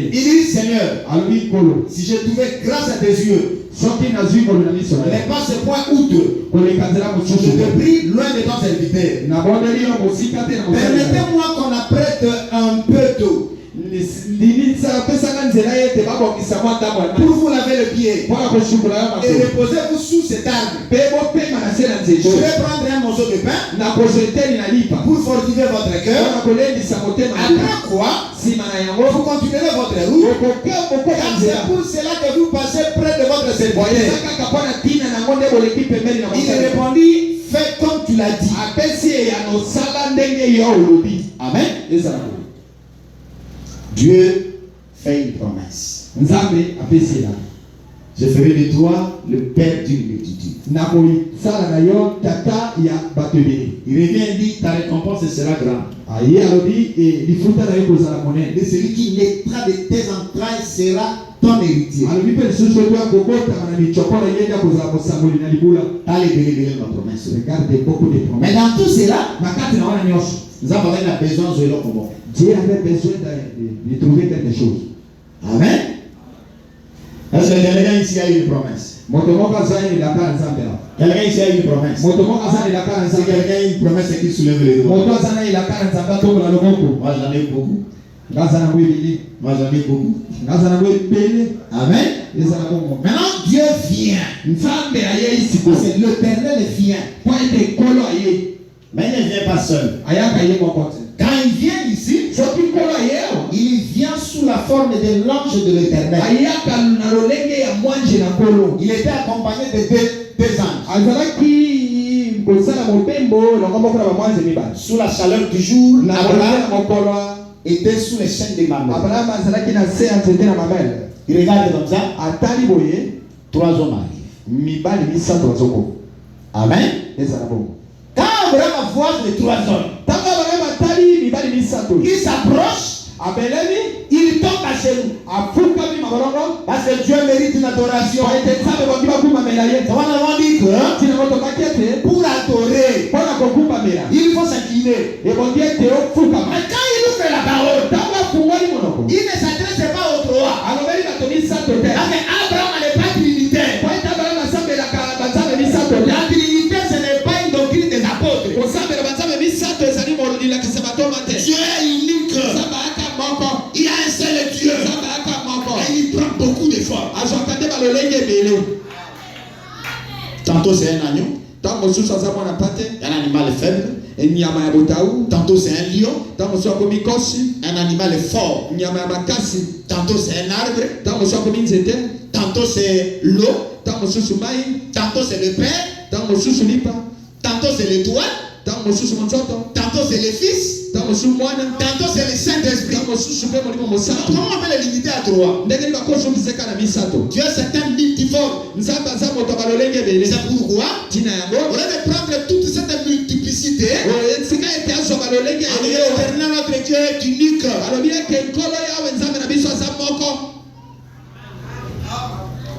il dit: Seigneur, si j'ai trouvé grâce à tes yeux, ne passe point outre. Je te prie, loin de ton serviteur. Permettez-moi qu'on apprête un peu d'eau pour vous laver le pied et reposez-vous sous cet arbre. Je vais prendre un morceau de pain pour fortifier votre cœur. Après quoi, vous continuerez votre route, car c'est pour cela que vous passez près de votre serviteur. Il répondit: fais comme tu l'as dit. Amen. Dieu fait une promesse. Je ferai de toi le père d'une multitude. Il revient et dit: ta récompense sera grande. Et celui qui naîtra de tes entrailles sera ton héritier. Allez, délivrer ma promesse. Mais dans tout cela, nous avons besoin de l'homme. Dieu avait besoin de trouver quelque chose. Amen. Est-ce que quelqu'un ici a une promesse? Quelqu'un ici a une promesse? Si quelqu'un a une promesse, c'est qu'il soulève les doigts. Moi j'en ai beaucoup. Moi j'en ai beaucoup. Amen. Maintenant Dieu vient. L'Éternel vient. Mais il ne vient pas seul. Quand il vient ici, il vient sous la forme de l'ange de l'Éternel. Il était accompagné de deux anges. Sous la chaleur du jour, Abraham était sous les chaînes des mamelles. Il regarde comme ça. Trois hommes arrivent. Amen. Quand Abraham voit les trois hommes, il s'approche, il tombe à genoux. Parce que Dieu mérite une adoration. Ça va nous dire que pour adorer, il faut s'incliner. Mais quand il ouvre la parole, il ne s'adresse pas au roi. Mais Abraham n'est pas trinitaire. La trinité, ce n'est pas une doctrine des apôtres. Dieu est unique. Il y a un seul Dieu. Et il prend beaucoup d'efforts. Tantôt c'est un agneau. Un animal faible. Tantôt c'est un lion. Un animal fort. Tantôt c'est un arbre. Tantôt c'est l'eau. Tantôt c'est le père. Tantôt c'est l'étoile. Tantôt c'est le fils. Tantôt c'est le Saint-Esprit. Comment on peut les limiter à trois? Dieu c'est un multiforme. C'est pourquoi, au lieu de prendre toute cette multiplicité, l'éternel notre Dieu est unique.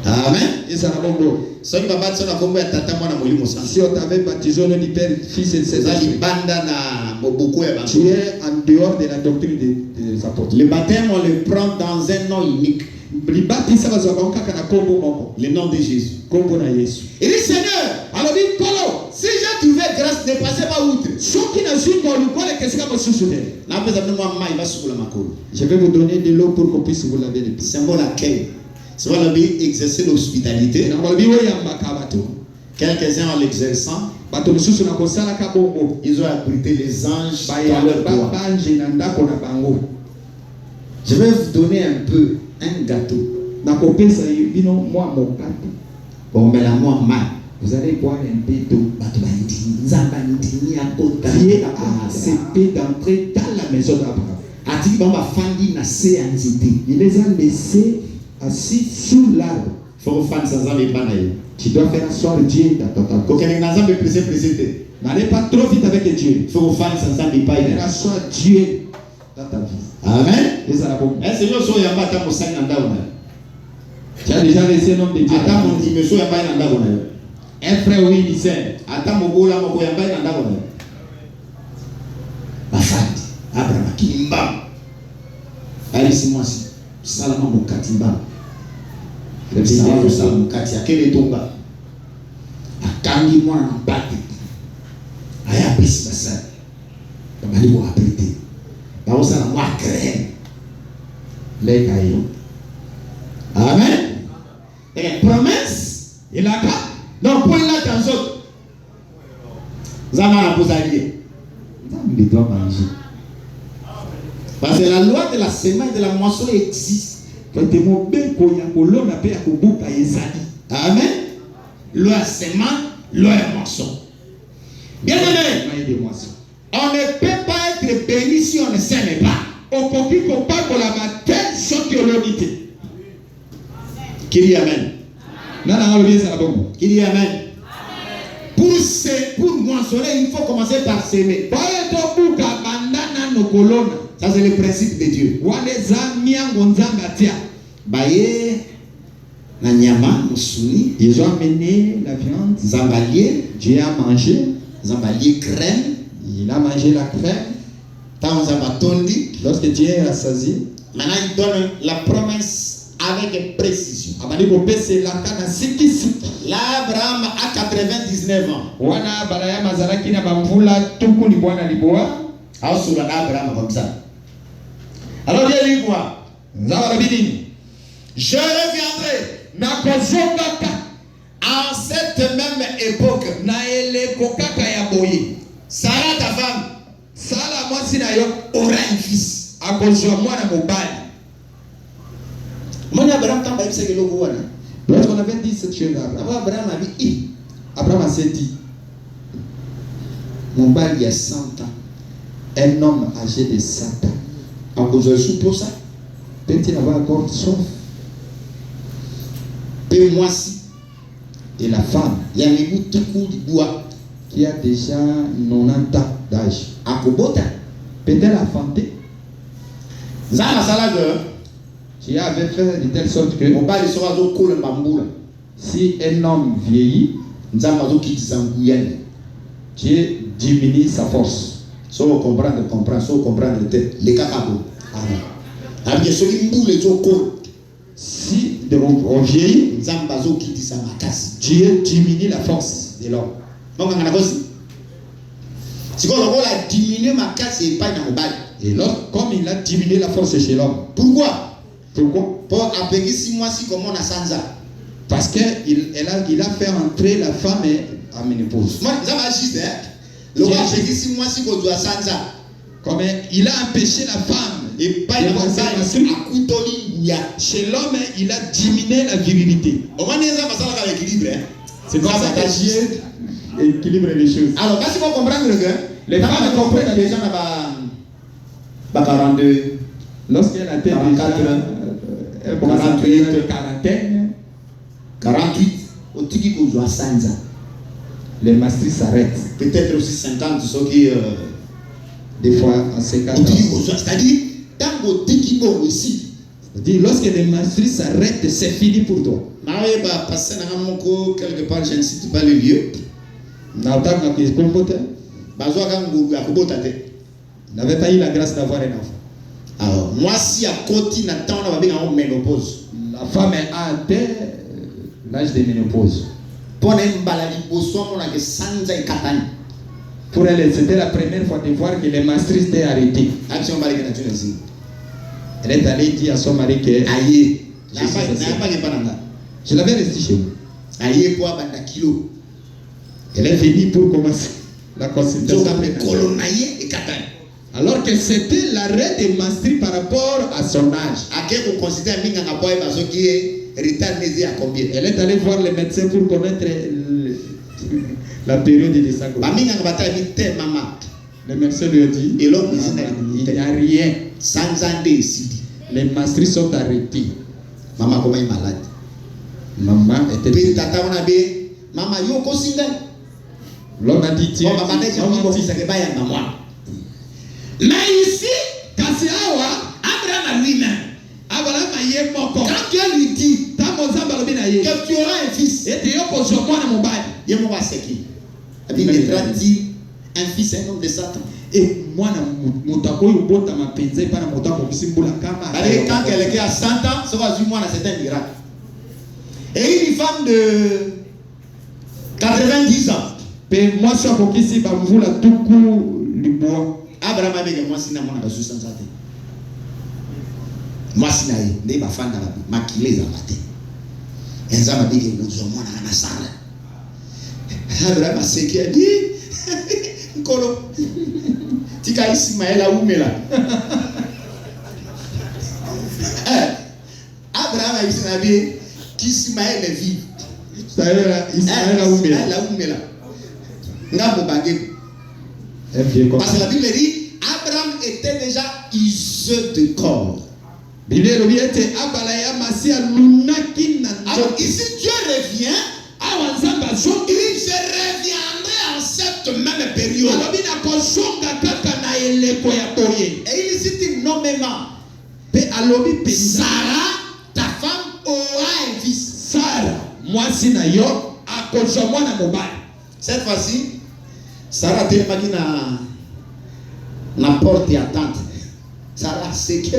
Amen. Si on t'avait baptisé au nom du Père, Fils et Saint-Esprit, tu es en dehors de la doctrine des apôtres. Le baptême, on le prend dans un nom unique. Le nom de Jésus. Il dit: Seigneur, si j'ai trouvé grâce, ne passez pas outre. Je vais vous donner de l'eau pour qu'on puisse vous laver les pieds. Symbole accueil. C'est pour exercer l'hospitalité. Quelques-uns en l'exerçant, ils ont abrité les anges dans leur bois. Je vais vous donner un gâteau. Bon, mais la moi, Vous allez boire un peu d'eau. Dieu a accepté d'entrer dans la maison d'Abraham. Il les a laissés assis sous l'arbre. Tu dois faire asseoir Dieu dans ton temps. N'allez pas trop vite avec Dieu. Faire asseoir Dieu dans ta vie. Amen. Tu as déjà laissé un homme de Dieu. Un frère ou une sœur. Abraham kimba. Allez moi si salama mukatimba. Le salama salama mukati akele tonga. Akangi mwana mbati. Aya pesi basa. Babali mo aprete. Ba osala mo créer. Les cailloux. Amen. Et promesse, il a pas. Donc pour là dans autres. Zama posalier. Il doit manger. Parce que la loi de la semence et de la moisson existe. Amen. Loi semence, loi moisson. Bien aimé. On ne peut pas être béni si on ne s'aime pas. Qui dit amen? Qui dit amen? Pour moissonner, il faut commencer par s'aimer. Ça c'est le principe de Dieu. Baye na nyama musuni. Ils ont amené la viande. Zambalier. Dieu a mangé. Zambalier crème. Il a mangé la crème. Tant Zambatondi. Lorsque Dieu a saisi. Maintenant il donne la promesse avec précision. Là Abraham a 99 ans. Abraham comme ça. Alors il dit quoi? Je reviendrai en cette même époque. Sarah ta femme aura un fils. Lorsqu'on avait dit cette chose, Abraham s'est dit, mon bail il y a 100 ans, un homme âgé de 100 ans, peut-être qu'il avait encore soif. Et la femme qui a déjà 90 ans d'âge, peut-elle affronter. Dieu avait fait de telle sorte que si un homme vieillit, Dieu diminue sa force. Si on comprendre, les capables. Si on vieillit, Dieu diminue la force de l'homme. Et alors, comme il a diminué la force chez l'homme. Pourquoi? Pour appeler 6 mois si comme on a sans ça. Parce qu'il a fait entrer la femme à ménopause. Moi, ça va juste, hein? Le roi a dit 6 mois si qu'on doit sans ça. Comme il a empêché la femme. Et pas chez l'homme, il a diminué la virilité. C'est comme ça que Dieu équilibre les choses. Alors, parce qu'il faut comprendre que les femmes comprennent déjà 42. Lorsqu'elle atteint 48, quarantaine, 48, au tiki qu'on doit sans ça. Les masteries s'arrêtent. Peut-être aussi 50, ceux qui. Des fois, en 50 ans. C'est-à-dire, tant que tiki bon aussi. C'est-à-dire, lorsque les masteries s'arrêtent, c'est fini pour toi. Parce que quelque part, je ne cite pas le lieu. N'avait pas eu la grâce d'avoir un enfant. Alors, moi, si à côté, on a une ménopause. La femme a atteint l'âge de ménopause. Pour elle, c'était la première fois de voir que les masteries étaient arrêtées. Elle est allée dire à son mari que je l'avais resté chez vous. Elle est venue pour commencer la consultation. Alors que c'était l'arrêt des masteries par rapport à son âge. Elle est allée voir les médecins pour connaître La période des sacs. Les médecins lui ont dit, il n'y a rien. Les masteries sont arrêtées. Maman, comment est malade? Maman était Maman, yo kosinga. L'homme a dit, tiens, mais ici, Abraham lui-même, quand Dieu lui dit que tu auras un fils, il devra dire un fils, un homme de Satan. Et moi, Quand quelqu'un a 100 ans, ça va c'est un miracle. Et une femme de 90 ans. Moi, je suis ici, vous la tout coup, le bois. Abraham a dit que moi, si je suis sans ça. Moi, si je suis fan de la maquillée dans la tête. Et ça m'a dit que nous sommes dans la salle. Abraham a dit qu'il a dit, Nkolo, tu as ici, Maëla ou Mela. Abraham a dit qu'Ismaël est vivant. Ismaël a oumela. Parce que la Bible dit Abraham était déjà usé de corps. Alors ici Dieu revient. Il se reviendrait en cette même période. Et il cite nommément Sarah, ta femme aura un fils. Sarah, moi si na yo, akoshomwa na mobile. Cette fois-ci, Sarah tellement dit na porte et attente. Sarah c'est que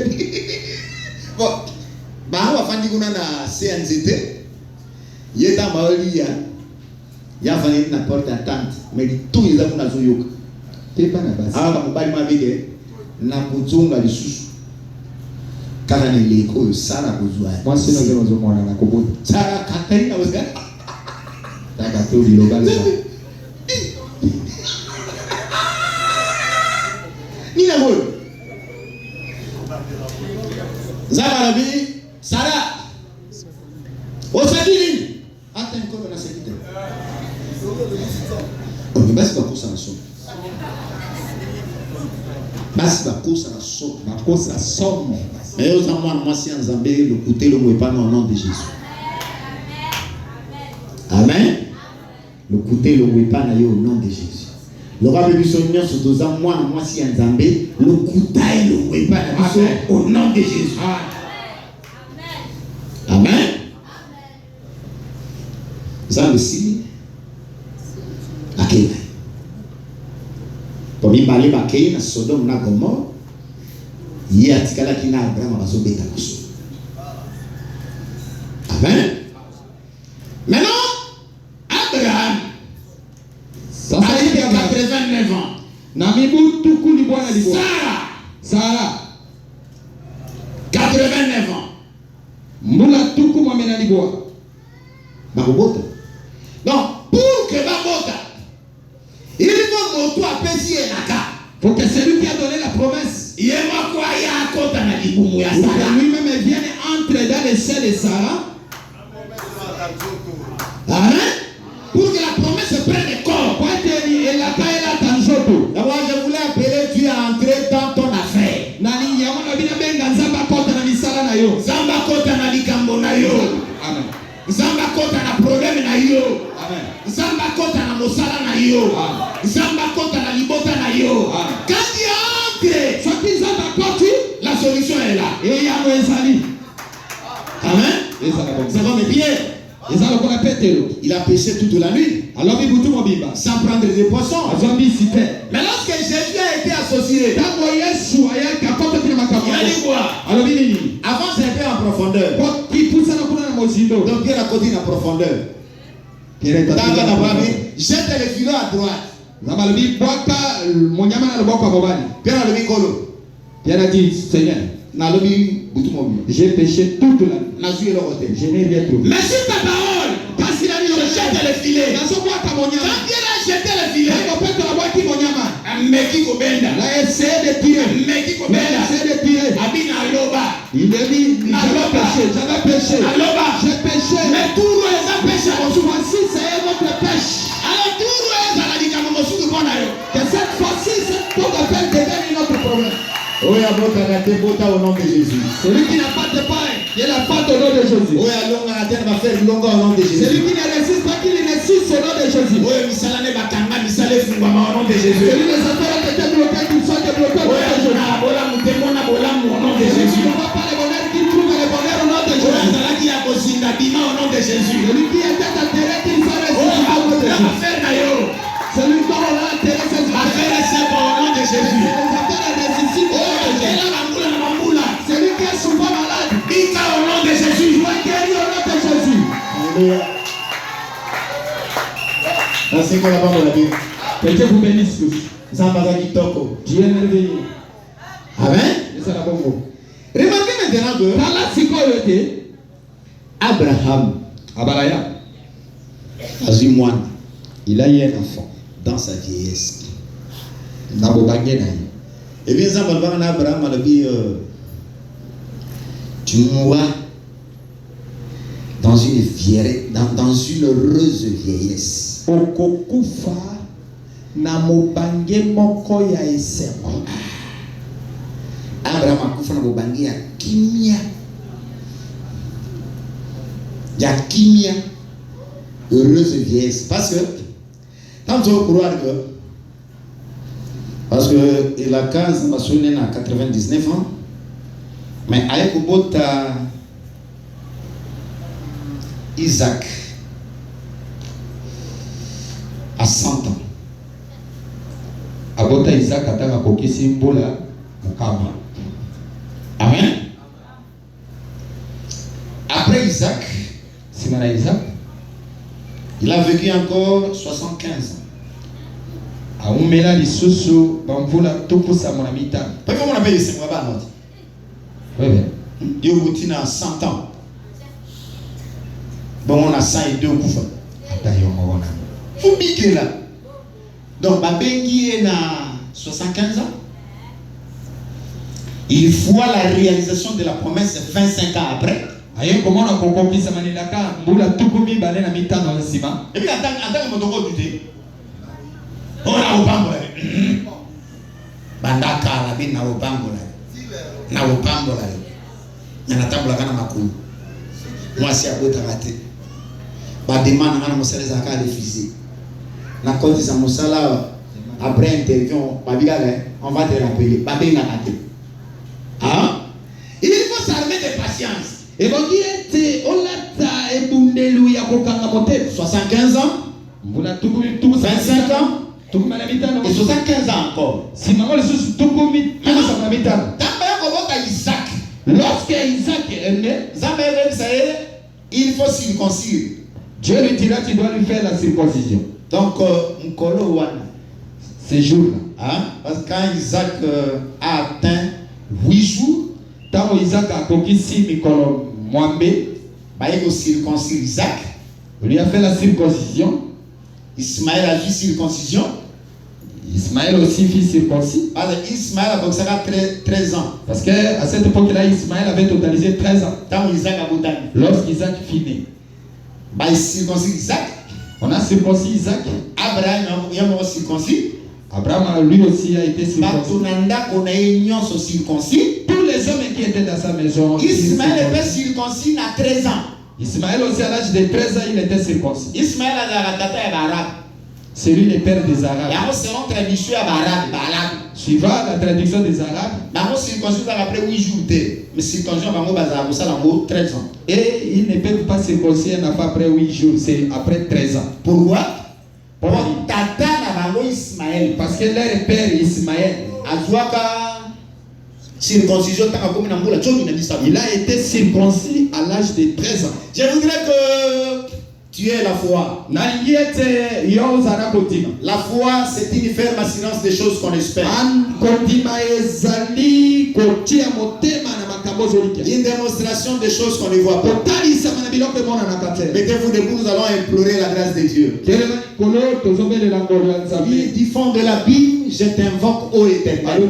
bon, bah on va faire du coup na CNZT. Yeta maoli ya fani na porte et attente. Mais tout ils ont na zoyoka. T'es pas na base. Ah mobile ma bige na kutunga lisusu. Kana ni leko Sarah kuzwa. Moi si na zero mwana na kobo. Sarah Katarina was there. Taka to global. Nina mo. Zabarabi Sarah. Osakini. Attends encore na sekite. On ne baisse pas pour ça na son. Basse pas pour ça na son. Ma cause à somme. Mais aux amours moi si en Zambé le côté le mot pas au nom de Jésus. Amen. Le côté le mot pas au nom de Jésus. Le roi de Sonnion sur deux ans moi si en Zambé le côté le mot pas au nom de Jésus. Amen. Ça aussi. OK. Pour lui parler bakay na Sodome na Gomorrhe. Il atikala kina Abraham bazobeka naso. Amen. Maintenant, Abraham, ça fait 89 ans. Namibu tuku ni bwana libo. Sarah 89 ans. Mbula tuku mwamena libo. Bakobota. Donc, pour que Bakobota, il faut moto apesi enaka. Faut que celui qui a donné la promesse, lui-même vienne entrer dans les seins de Sarah. Amen. Pour que la promesse prenne corps. D'abord, je voulais appeler Dieu à entrer dans ton affaire. Zamba kota na likambo na yo. Amen. Zamba kota na problème na yo. Amen. Zamba kota na mosala na yo. Zamba kota na libota na yo. Quand tu entres, la solution est là. Amen. C'est comme Pierre. Il a péché toute la nuit. Sans prendre des poissons. Mais lorsque Jésus a été associé, il a dit quoi? Avant c'est un peu en profondeur. Donc Pierre a continué en profondeur. Jette le filet à droite. Pierre a levé Kolo. Pierre a dit, Seigneur, j'ai péché toute la nuit. Je n'ai rien trouvé. Mais sur ta parole, quand il a dit je jette le filet, quand Pierre a jeté le filet, il a essayé de tirer. Il a dit, j'avais péché. J'ai péché. Mais tout le monde a péché. Voici, c'est votre péché. Alors Au nom de Jésus. Celui qui n'a pas de pain, il a pas au nom de Jésus. Au nom de Jésus. Celui qui ne résiste pas, qu'il résiste au nom de Jésus. Celui les affaires ont été bloquées, qu'ils soient débloqués au nom de Jésus. Au nom de Jésus. On ne voit pas le bonheur qu'il trouve le bonheur au nom de Jésus. Celui qui était enterré, qu'il soit ressuscité au nom de Jésus. Celui dont on a enterré ses affaires. Au nom de Jésus. Les affaires ressuscitent au nom de Jésus. Celui qui est souvent malade, Au nom de Jésus. soit guéri au nom de Jésus. Alléluia. C'est quoi la parole de la Bible? Que Dieu vous bénisse tous. Dieu est merveilleux. Amen. C'est la bonne mot. Remarquez maintenant que Dans la sécurité, Abraham, Abalaya, Azimoine, il a eu un enfant dans sa vieillesse. Et bien, ça va Abraham a dit tu mourras dans une heureuse vieillesse. Okokufa na mobange moko ya esengo. Abraham akufa na mobange ya kimia. Ya kimia. Heureuse vieillesse. Parce que, quand tu vas croire que, parce que il a 15 ans, il a 99 ans, mais avec Isaac à 100 ans. Abota Isaac atanga kokisi mbola mukama. Amen. Après Isaac, Simana Isaac, il a vécu encore 75 ans. aumela lisusu bamvula tukusa mona mitano. Pourquoi on appelle ce mois là? Oui. Il y a 100 ans. Bon, on a 102 coups. Vous piquez là. Donc, Babengi est à 75 ans. Il voit la réalisation de la promesse 25 ans après. Aye comment on a compris ça manilaka mbula tukumi bale na mitano nzima. Et puis attends mon dogo du on a au bango là. Bandaka la bin na au bango là. Na au bango là. Na tabula kana makulu. Moi si abota raté. Ba demande na mosala za ka refusé. Na compte za mosala après interview on va te rappeler. Ba ben na raté. Hein? Il faut s'armer de patience. Et bon qui était olata ebundelu ya kokanga mote 75 ans, mbula tukumi tukusa 25 ans, tukuma na mitano et 75 ans encore. Si maman le sous tukumi tukusa na mitano. Isaac. Lorsque Isaac est né, il faut circoncire. Dieu lui dira tu dois lui faire la circoncision. Donc, Nkolo Wana. Ces jours-là. Hein? Parce que quand Isaac a atteint 8 jours, tant Isaac a conquis 6 mikolo mwambe, il faut circoncire Isaac. On lui a fait la circoncision. Ismaël a vu circoncision. Ismaël aussi fit circoncis. Parce que Ismaël a commencé à 13 ans. Parce qu'à cette époque-là, Ismaël avait totalisé 13 ans. Tant Isaac a voté. Lorsqu'Isaac fut né, il circoncis Isaac. on a circoncis Isaac. Abraham a circoncis. Abraham lui aussi a été circoncis. Tous les hommes qui étaient dans sa maison. Ismaël était circoncis à 13 ans. Ismaël aussi à l'âge de 13 ans, il était circoncis. Ismaël a arabe. C'est lui le père des Arabes. Suivant la traduction des Arabes. Après 8 jours, mais circoncision va 13 ans. Et ils ne peuvent pas circoncire un enfant après 8 jours, c'est après 13 ans. Pourquoi? Parce que leur père Ismaël il a été circoncis à l'âge de 13 ans. Je voudrais que tu aies la foi. La foi, c'est une ferme assurance des choses qu'on espère. Une démonstration des choses qu'on ne voit pas. Mettez-vous debout, nous allons implorer la grâce de Dieu. Il dit fond de la Bible, je t'invoque, ô Éternel.